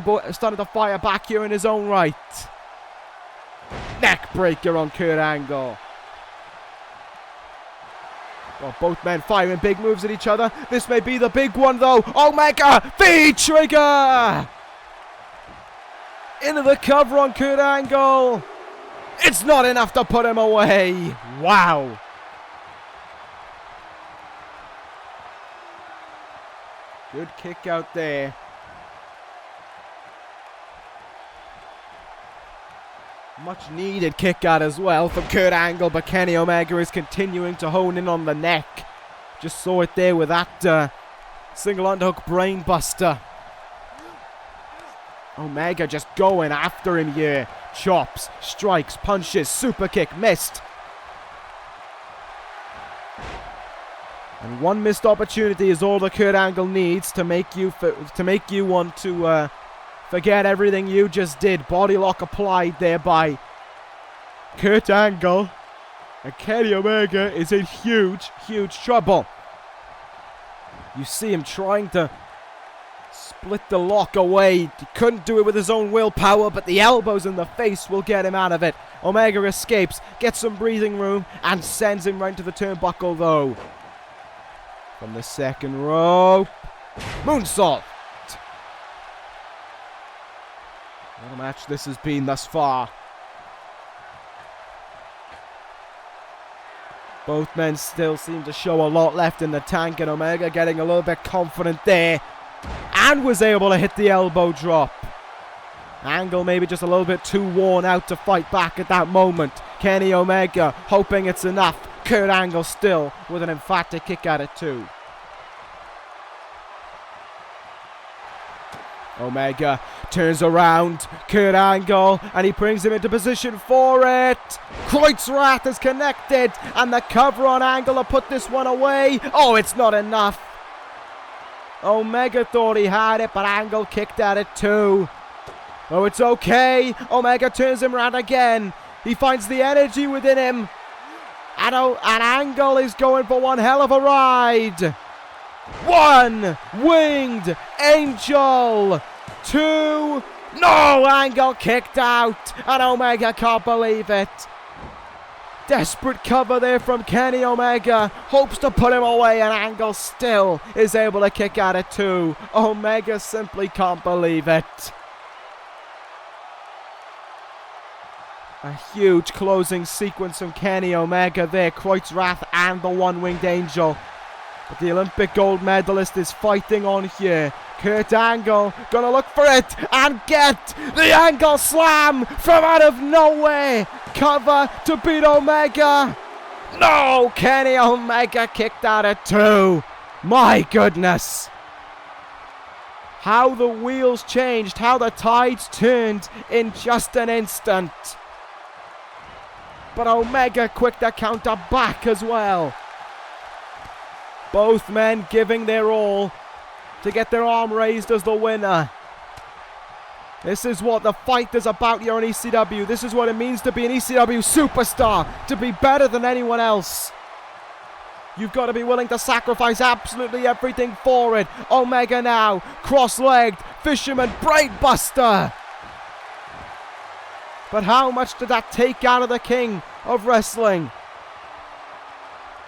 back here in his own right. Neck breaker on Kurt Angle. Well, both men firing big moves at each other. This may be the big one, though. Omega, V-trigger! Into the cover on Kurt Angle. It's not enough to put him away. Wow. Good kick out there. Much needed kick out as well from Kurt Angle, but Kenny Omega is continuing to hone in on the neck. Just saw it there with that single underhook brain buster. Omega just going after him here. Chops, strikes, punches, super kick, missed. And one missed opportunity is all that Kurt Angle needs to make you want to Forget everything you just did. Body lock applied there by Kurt Angle. And Kenny Omega is in huge, huge trouble. You see him trying to split the lock away. He couldn't do it with his own willpower, but the elbows in the face will get him out of it. Omega escapes, gets some breathing room, and sends him right to the turnbuckle though. From the second rope. Moonsault. What a match this has been thus far. Both men still seem to show a lot left in the tank, and Omega getting a little bit confident there. And was able to hit the elbow drop. Angle maybe just a little bit too worn out to fight back at that moment. Kenny Omega hoping it's enough. Kurt Angle still with an emphatic kick at it too. Omega turns around, Kurt Angle, and he brings him into position for it. Kreuzrath is connected, and the cover on Angle to put this one away. Oh, it's not enough. Omega thought he had it, but Angle kicked at it too. Oh, it's okay. Omega turns him around again. He finds the energy within him. And Angle is going for one hell of a ride. One winged angel. Two. No, Angle kicked out. And Omega can't believe it. Desperate cover there from Kenny Omega. Hopes to put him away, and Angle still is able to kick at it too. Omega simply can't believe it. A huge closing sequence from Kenny Omega there. Kreuzrath and the one-winged angel. But the Olympic gold medalist is fighting on here. Kurt Angle gonna look for it and get the Angle slam from out of nowhere. Cover to beat Omega. No, Kenny Omega kicked at it too. My goodness. How the wheels changed, how the tides turned in just an instant. But Omega quick to counter back as well. Both men giving their all to get their arm raised as the winner. This is what the fight is about here on ECW. This is what it means to be an ECW superstar, to be better than anyone else. You've got to be willing to sacrifice absolutely everything for it. Omega now, cross-legged, fisherman, brainbuster. But how much did that take out of the king of wrestling?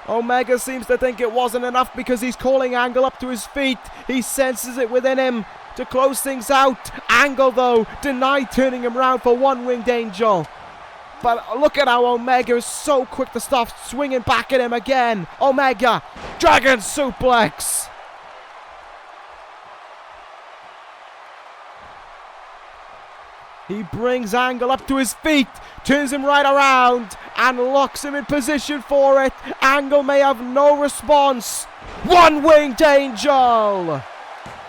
Omega seems to think it wasn't enough because he's calling Angle up to his feet. He senses it within him to close things out. Angle, though, denied turning him around for one-winged angel. But look at how Omega is so quick to start swinging back at him again. Omega, dragon suplex. He brings Angle up to his feet, turns him right around, and locks him in position for it. Angle may have no response. One-winged angel.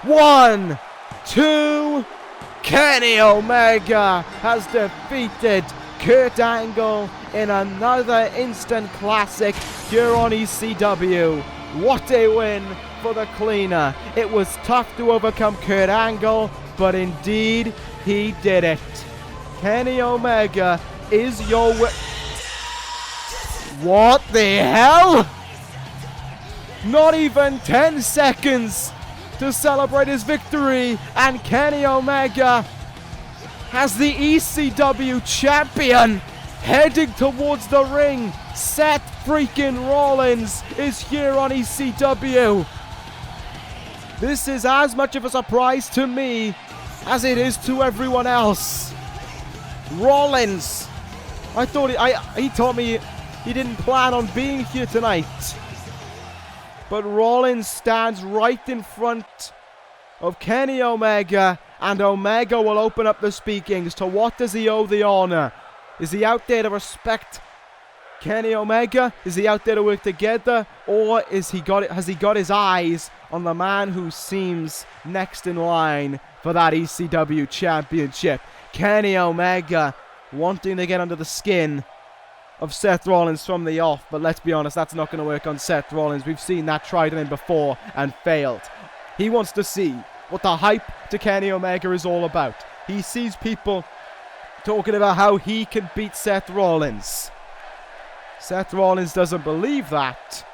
1, 2. Kenny Omega has defeated Kurt Angle in another instant classic here on ECW. What a win for the cleaner. It was tough to overcome Kurt Angle, but indeed he did it. Kenny Omega is your What the hell? Not even 10 seconds to celebrate his victory, and Kenny Omega has the ECW champion heading towards the ring. Seth freaking Rollins is here on ECW. This is as much of a surprise to me as it is to everyone else. Rollins, I thought he told me he didn't plan on being here tonight. But Rollins stands right in front of Kenny Omega, and Omega will open up the speakings. To what does he owe the honor? Is he out there to respect Kenny Omega? Is he out there to work together? Or has he got his eyes on the man who seems next in line for that ECW Championship? Kenny Omega wanting to get under the skin of Seth Rollins from the off, but let's be honest, that's not going to work on Seth Rollins. We've seen that tried on him before and failed. He wants to see what the hype to Kenny Omega is all about. He sees people talking about how he can beat Seth Rollins. Seth Rollins doesn't believe that.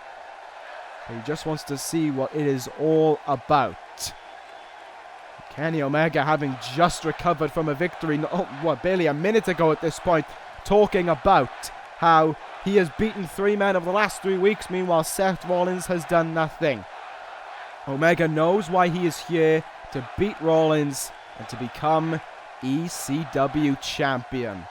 He just wants to see what it is all about. Kenny Omega, having just recovered from a victory, barely a minute ago at this point, talking about how he has beaten 3 men over the last 3 weeks. Meanwhile, Seth Rollins has done nothing. Omega knows why he is here, to beat Rollins and to become ECW champion.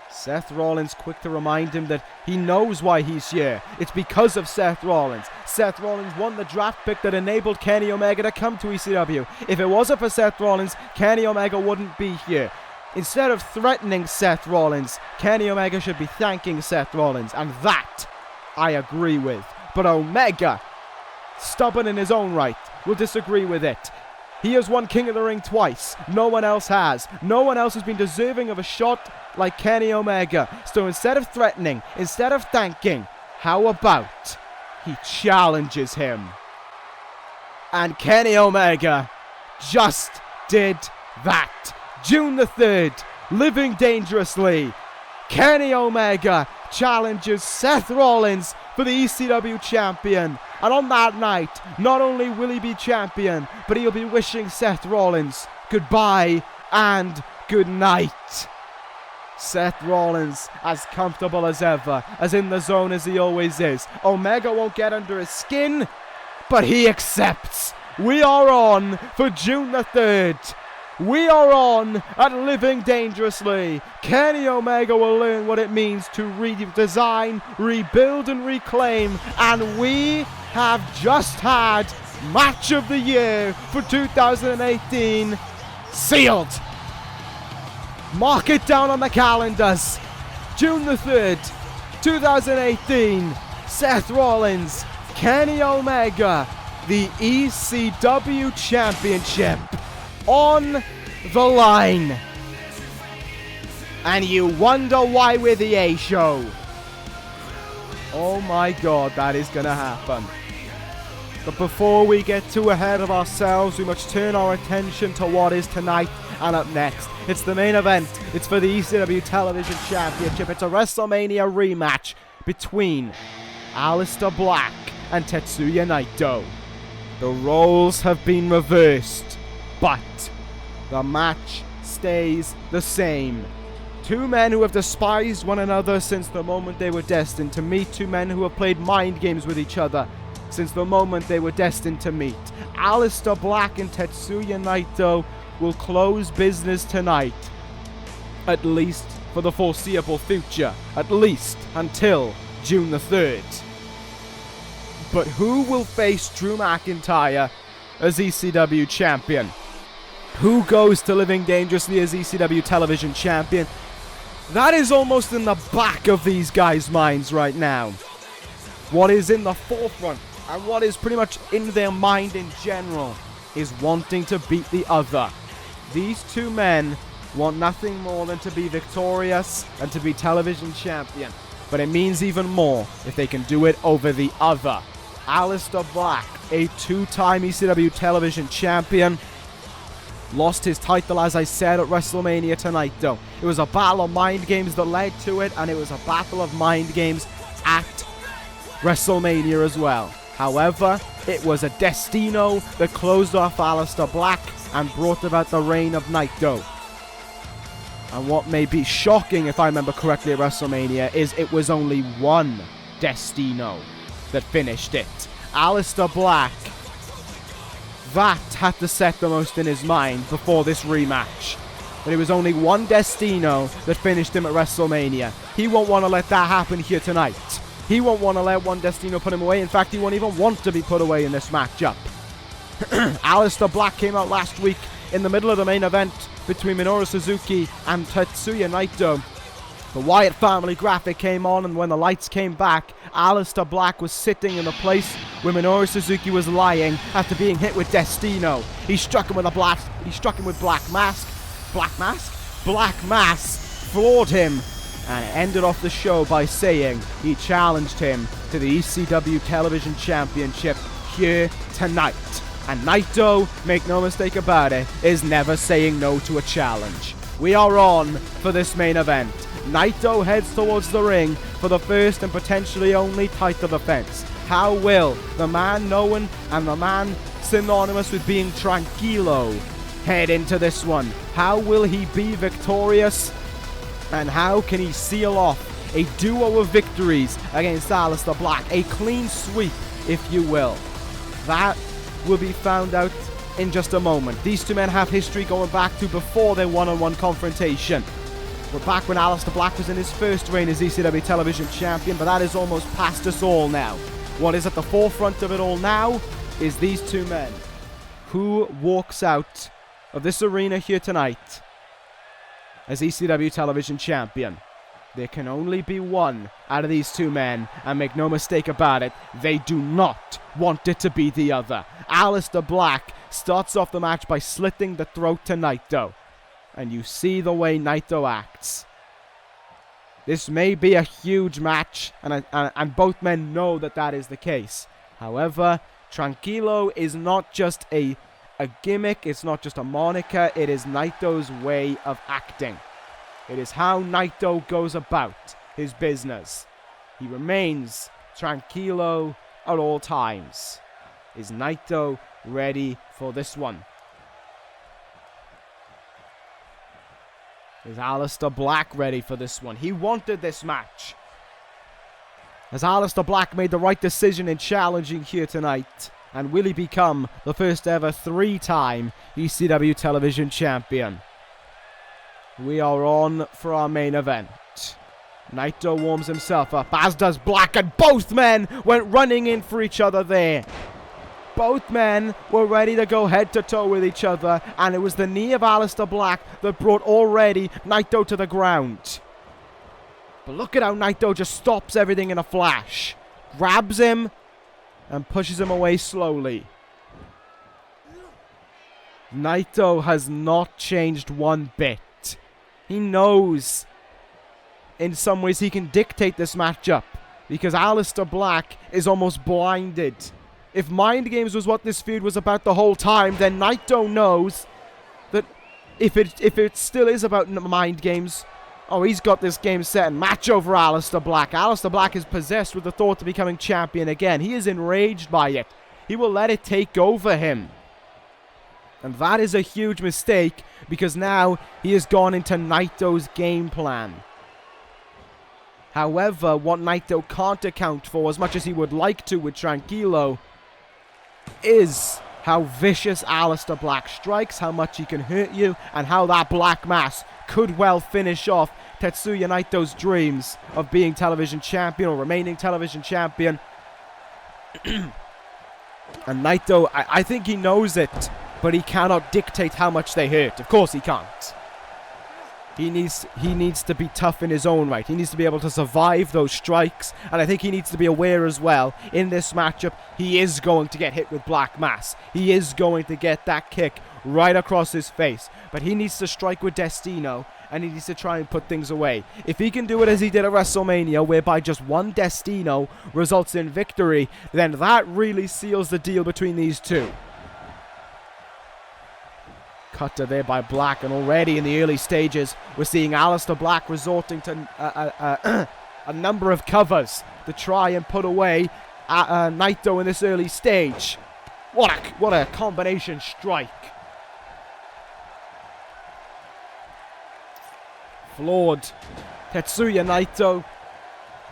Seth Rollins quick to remind him that he knows why he's here. It's because of Seth Rollins. Seth Rollins won the draft pick that enabled Kenny Omega to come to ECW. If it wasn't for Seth Rollins, Kenny Omega wouldn't be here. Instead of threatening Seth Rollins, Kenny Omega should be thanking Seth Rollins, and that I agree with. But Omega, stubborn in his own right, will disagree with it. He has won King of the Ring twice. No one else has. No one else has been deserving of a shot like Kenny Omega. So instead of threatening, instead of thanking, how about he challenges him? And Kenny Omega just did that. June the 3rd, Living Dangerously, Kenny Omega challenges Seth Rollins for the ECW champion. And on that night, not only will he be champion, but he'll be wishing Seth Rollins goodbye and good night. Seth Rollins as comfortable as ever, as in the zone as he always is. Omega won't get under his skin, but he accepts. We are on for June the 3rd. We are on at Living Dangerously. Kenny Omega will learn what it means to redesign, rebuild and reclaim. And we have just had Match of the Year for 2018 sealed. Mark it down on the calendars. June the 3rd, 2018. Seth Rollins, Kenny Omega, the ECW Championship on the line. And you wonder why we're the A show. Oh my god, that is gonna happen. But before we get too ahead of ourselves, we must turn our attention to what is tonight and up next. It's the main event. It's for the ECW Television Championship. It's a WrestleMania rematch between Aleister Black and Tetsuya Naito. The roles have been reversed, but the match stays the same. Two men who have despised one another since the moment they were destined to meet. Two men who have played mind games with each other since the moment they were destined to meet. Aleister Black and Tetsuya Naito will close business tonight, at least for the foreseeable future, at least until June the 3rd. But who will face Drew McIntyre as ECW champion? Who goes to Living Dangerously as ECW Television Champion? That is almost in the back of these guys' minds right now. What is in the forefront, and what is pretty much in their mind in general, is wanting to beat the other. These two men want nothing more than to be victorious and to be television champion. But it means even more if they can do it over the other. Aleister Black, a two-time ECW television champion, lost his title, as I said, at WrestleMania tonight, though. It was a battle of mind games that led to it, and it was a battle of mind games at WrestleMania as well. However, it was a Destino that closed off Aleister Black and brought about the reign of Naito. And what may be shocking, if I remember correctly, at WrestleMania, is it was only one Destino that finished it. Aleister Black, that had to set the most in his mind before this rematch. But it was only one Destino that finished him at WrestleMania. He won't want to let that happen here tonight. He won't want to let one Destino put him away. In fact, he won't even want to be put away in this matchup. Aleister Black came out last week in the middle of the main event between Minoru Suzuki and Tetsuya Naito. The Wyatt family graphic came on, and when the lights came back, Aleister Black was sitting in the place where Minoru Suzuki was lying after being hit with Destino. He struck him with Black Mask. Black Mask floored him and ended off the show by saying he challenged him to the ECW Television Championship here tonight. And Naito, make no mistake about it, is never saying no to a challenge. We are on for this main event. Naito heads towards the ring for the first and potentially only title defense. How will the man known and the man synonymous with being tranquilo head into this one? How will he be victorious? And how can he seal off a duo of victories against Aleister Black? A clean sweep, if you will. That will be found out in just a moment. These two men have history going back to before their one-on-one confrontation. We're back when Aleister Black was in his first reign as ECW Television Champion, but that is almost past us all now. What is at the forefront of it all now is these two men. Who walks out of this arena here tonight as ECW Television Champion? There can only be one out of these two men, and make no mistake about it, they do not want it to be the other. Aleister Black starts off the match by slitting the throat to Naito, and you see the way Naito acts. This may be a huge match, and both men know that that is the case. However, Tranquilo is not just a gimmick, it's not just a moniker, it is Naito's way of acting. It is how Naito goes about his business. He remains tranquilo at all times. Is Naito ready for this one? Is Aleister Black ready for this one? He wanted this match. Has Aleister Black made the right decision in challenging here tonight? And will he become the first ever 3-time ECW Television Champion? We are on for our main event. Naito warms himself up, as does Black, and both men went running in for each other there. Both men were ready to go head-to-toe with each other, and it was the knee of Aleister Black that brought already Naito to the ground. But look at how Naito just stops everything in a flash. Grabs him and pushes him away slowly. Naito has not changed one bit. He knows in some ways he can dictate this matchup because Aleister Black is almost blinded. If mind games was what this feud was about the whole time, then Naito knows that if it still is about mind games, oh, he's got this game set and match over Aleister Black. Aleister Black is possessed with the thought of becoming champion again. He is enraged by it. He will let it take over him. And that is a huge mistake because now he has gone into Naito's game plan. However, what Naito can't account for, as much as he would like to with Tranquilo, is how vicious Aleister Black strikes, how much he can hurt you, and how that black mass could well finish off Tetsuya Naito's dreams of being television champion or remaining television champion. And Naito, I think he knows it, but he cannot dictate how much they hurt. Of course he can't. He needs to be tough in his own right. He needs to be able to survive those strikes. And I think he needs to be aware as well, in this matchup, he is going to get hit with black mass. He is going to get that kick right across his face. But he needs to strike with Destino, and he needs to try and put things away. If he can do it as he did at WrestleMania, whereby just one Destino results in victory, then that really seals the deal between these two. Cut to there by Black, and already in the early stages, we're seeing Aleister Black resorting to a number of covers to try and put away Naito in this early stage. What a combination strike. Floored. Tetsuya Naito.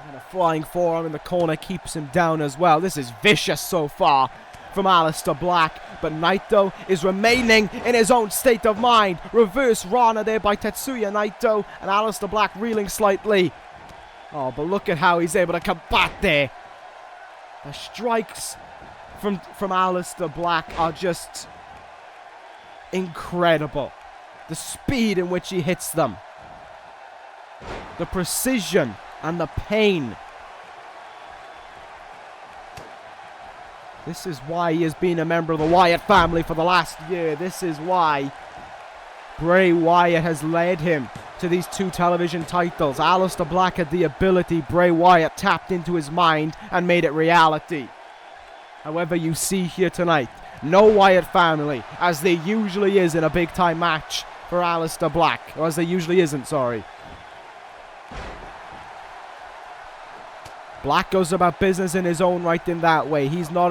And a flying forearm in the corner keeps him down as well. This is vicious so far from Aleister Black, but Naito is remaining in his own state of mind. Reverse Rana there by Tetsuya Naito, and Aleister Black reeling slightly. Oh, but look at how he's able to combat there. The strikes from Aleister Black are just incredible. The speed in which he hits them. The precision and the pain. This is why he has been a member of the Wyatt family for the last year. This is why Bray Wyatt has led him to these 2 television titles. Aleister Black had the ability. Bray Wyatt tapped into his mind and made it reality. However, you see here tonight, no Wyatt family, as there usually is in a big-time match for Aleister Black. Or as there usually isn't, sorry. Black goes about business in his own right in that way. He's not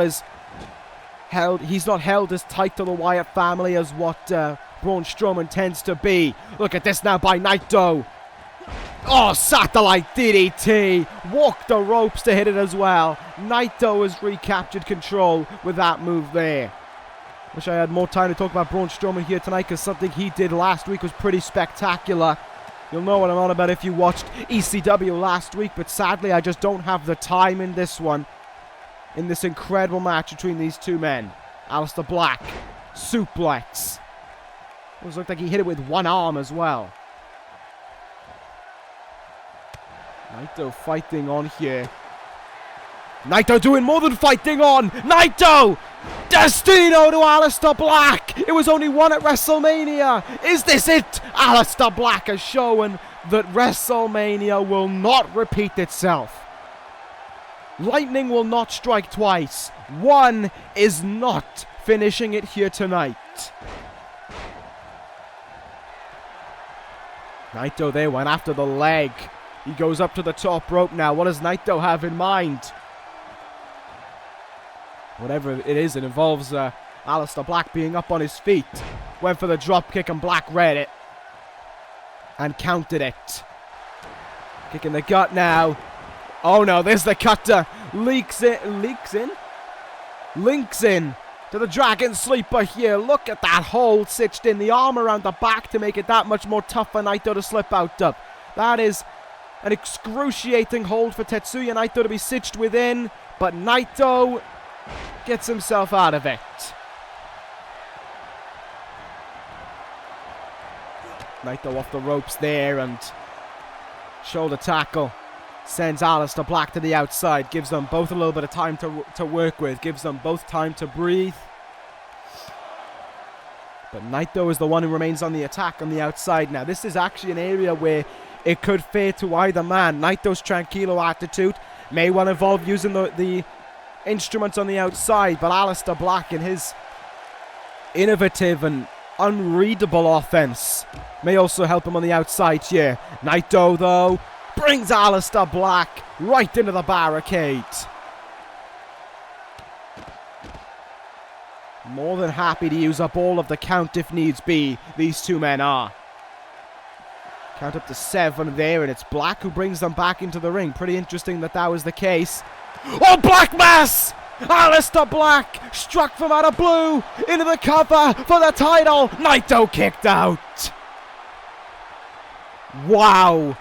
held as tight to the Wyatt family as what Braun Strowman tends to be. Look at this now by Naito. Oh, satellite DDT. Walked the ropes to hit it as well. Naito has recaptured control with that move there. Wish I had more time to talk about Braun Strowman here tonight, because something he did last week was pretty spectacular. You'll know what I'm on about if you watched ECW last week, but sadly I just don't have the time in this one. In this incredible match between these two men. Aleister Black. Suplex. It looked like he hit it with one arm as well. Naito fighting on here. Naito doing more than fighting on. Naito! Destino to Aleister Black! It was only one at WrestleMania. Is this it? Aleister Black has shown that WrestleMania will not repeat itself. Lightning will not strike twice. One is not finishing it here tonight. Naito there went after the leg. He goes up to the top rope now. What does Naito have in mind? Whatever it is, it involves Aleister Black being up on his feet. Went for the drop kick and Black read it. And counted it. Kick in the gut now. Oh no, there's the cutter. Links in to the Dragon Sleeper here. Look at that hole stitched in the arm around the back to make it that much more tough for Naito to slip out of. That is an excruciating hold for Tetsuya Naito to be stitched within, but Naito gets himself out of it. Naito off the ropes there, and shoulder tackle sends Aleister Black to the outside, gives them both a little bit of time to work with, gives them both time to breathe. But Naito is the one who remains on the attack on the outside now. This is actually an area where it could fare to either man. Naito's tranquilo attitude may well involve using the instruments on the outside, but Aleister Black and his innovative and unreadable offense may also help him on the outside here. Naito, though, brings Aleister Black right into the barricade. More than happy to use up all of the count if needs be. These two men are. Count up to 7 there, and it's Black who brings them back into the ring. Pretty interesting that was the case. Oh, Black Mass! Aleister Black struck from out of blue into the cover for the title. Naito kicked out. Wow.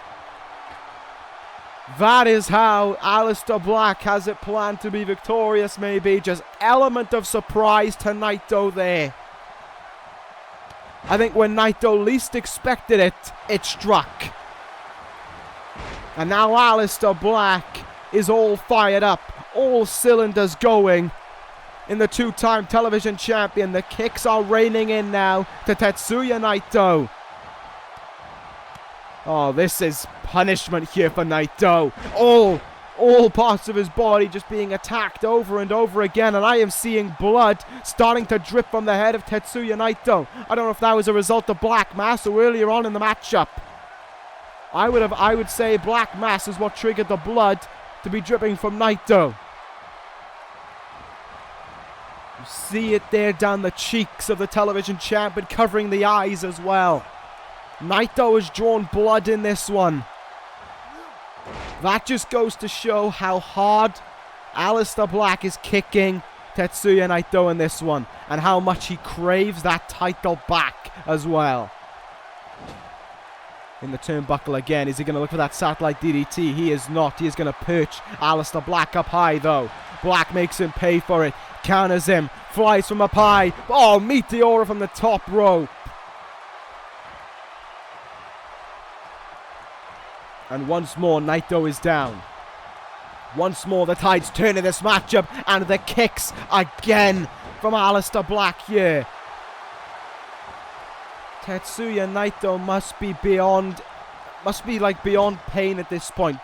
That is how Aleister Black has it planned to be victorious, maybe. Just element of surprise to Naito there. I think when Naito least expected it, it struck. And now Aleister Black is all fired up. All cylinders going in the two-time television champion. The kicks are raining in now to Tetsuya Naito. Oh, this is punishment here for Naito. All parts of his body just being attacked over and over again, and I am seeing blood starting to drip from the head of Tetsuya Naito. I don't know if that was a result of Black Mass or earlier on in the matchup. I would say Black Mass is what triggered the blood to be dripping from Naito. You see it there down the cheeks of the television champion, covering the eyes as well. Naito has drawn blood in this one. That just goes to show how hard Aleister Black is kicking Tetsuya Naito in this one, and how much he craves that title back as well. In the turnbuckle again, is he going to look for that satellite DDT? He is not. He is going to perch Aleister Black up high though. Black makes him pay for it, counters him, flies from up high. Oh, Meteora from the top rope. And once more, Naito is down. Once more, the tides turn in this matchup, and the kicks again from Aleister Black here. Tetsuya Naito must be beyond pain at this point.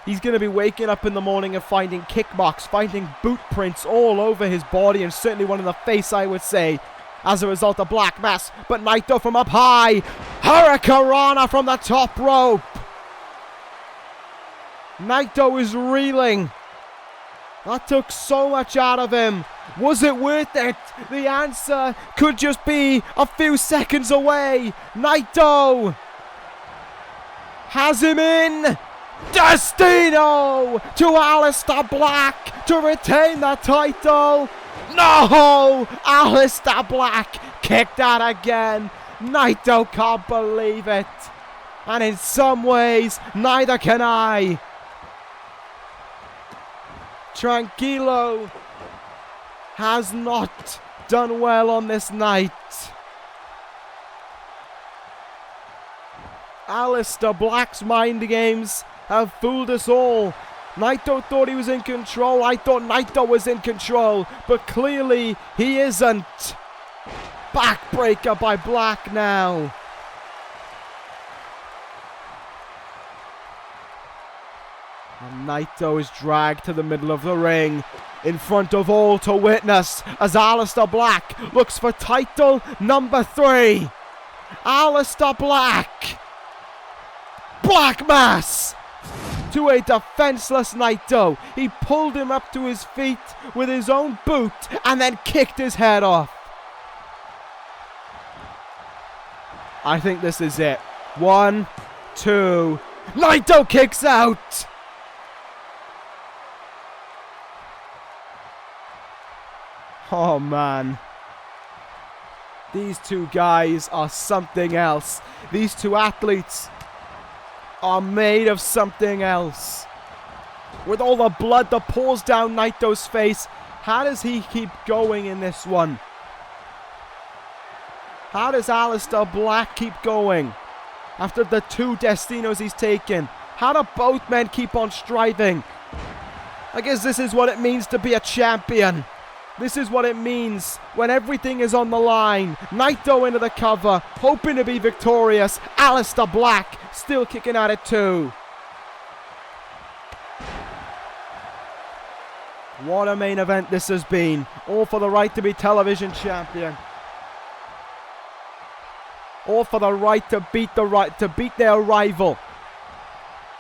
He's going to be waking up in the morning and finding kick marks, finding boot prints all over his body, and certainly one in the face, I would say, as a result of Black Mass. But Naito from up high, Hurricanrana from the top rope. Naito is reeling. That took so much out of him. Was it worth it? The answer could just be a few seconds away. Naito has him in. Destino to Aleister Black to retain the title. No! Aleister Black kicked out again. Naito can't believe it. And in some ways, neither can I. Tranquilo has not done well on this night. Aleister Black's mind games have fooled us all. Naito thought he was in control. I thought Naito was in control, but clearly he isn't. Backbreaker by Black now. And Naito is dragged to the middle of the ring in front of all to witness as Aleister Black looks for title number 3. Aleister Black. Black Mass to a defenseless Naito. He pulled him up to his feet with his own boot and then kicked his head off. I think this is it. 1, 2. Naito kicks out. Oh man. These two guys are something else. These two athletes are made of something else. With all the blood that pours down Naito's face, how does he keep going in this one? How does Aleister Black keep going after the 2 Destinos he's taken? How do both men keep on striving? I guess this is what it means to be a champion. This is what it means when everything is on the line. Naito into the cover, hoping to be victorious. Aleister Black still kicking at it too. What a main event this has been. All for the right to be television champion. All for the right to beat their rival.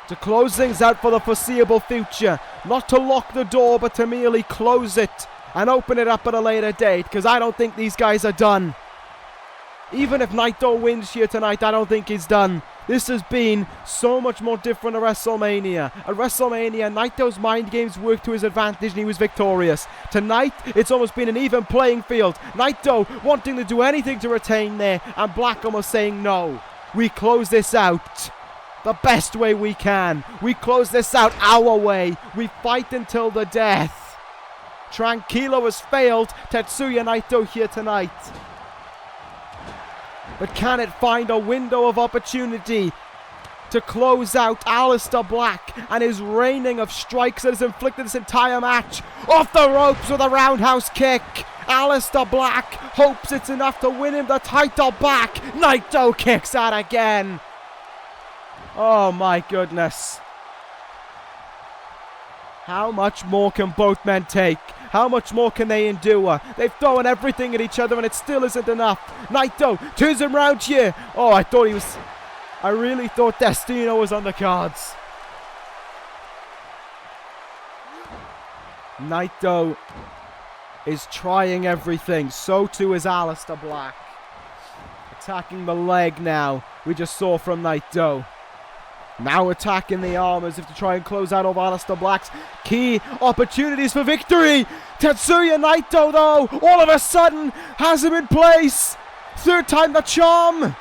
To close things out for the foreseeable future. Not to lock the door, but to merely close it and open it up at a later date, because I don't think these guys are done. Even if Naito wins here tonight, I don't think he's done. This has been so much more different at WrestleMania. At WrestleMania, Naito's mind games worked to his advantage and he was victorious. Tonight, it's almost been an even playing field. Naito wanting to do anything to retain there, and Black almost saying no. We close this out the best way we can. We close this out our way. We fight until the death. Tranquilo has failed Tetsuya Naito here tonight. But can it find a window of opportunity to close out Aleister Black and his reigning of strikes that has inflicted this entire match? Off the ropes with a roundhouse kick. Aleister Black hopes it's enough to win him the title back. Naito kicks out again. Oh my goodness. How much more can both men take? How much more can they endure? They've thrown everything at each other and it still isn't enough. Naito turns him round here. Oh, I really thought Destino was on the cards. Naito is trying everything. So too is Aleister Black. Attacking the leg now. We just saw from Naito. Now attacking the arm as if to try and close out of Aleister Black's key opportunities for victory. Tetsuya Naito, though, all of a sudden has him in place. Third time the charm.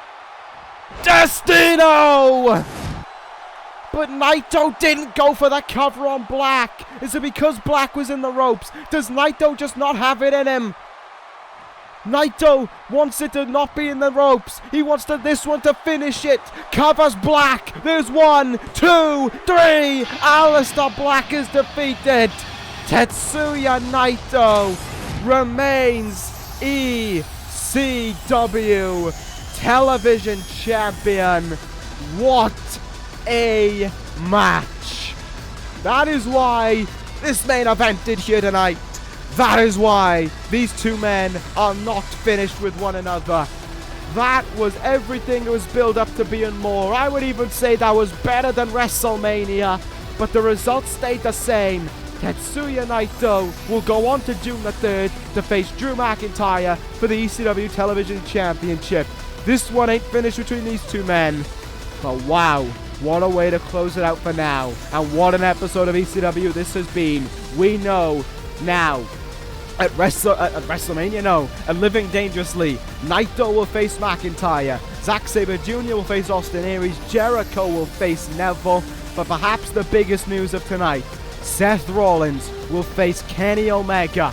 Destino! But Naito didn't go for the cover on Black. Is it because Black was in the ropes? Does Naito just not have it in him? Naito wants it to not be in the ropes. He wants this one to finish it. Covers Black. There's 1, 2, 3. Aleister Black is defeated. Tetsuya Naito remains ECW Television Champion. What a match. That is why this main evented here tonight. That is why these two men are not finished with one another. That was everything it was built up to be and more. I would even say that was better than WrestleMania, but the results stayed the same. Tetsuya Naito will go on to June the 3rd to face Drew McIntyre for the ECW Television Championship. This one ain't finished between these two men, but wow, what a way to close it out for now. And what an episode of ECW this has been. We know now at WrestleMania, no, at Living Dangerously, Naito will face McIntyre, Zack Sabre Jr. will face Austin Aries, Jericho will face Neville, but perhaps the biggest news of tonight, Seth Rollins will face Kenny Omega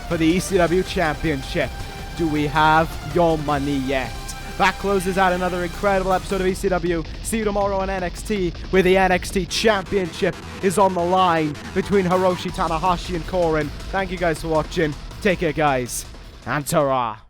for the ECW Championship. Do we have your money yet? That closes out another incredible episode of ECW. See you tomorrow on NXT, where the NXT Championship is on the line between Hiroshi Tanahashi and Corin. Thank you guys for watching. Take care, guys. And ta-ra.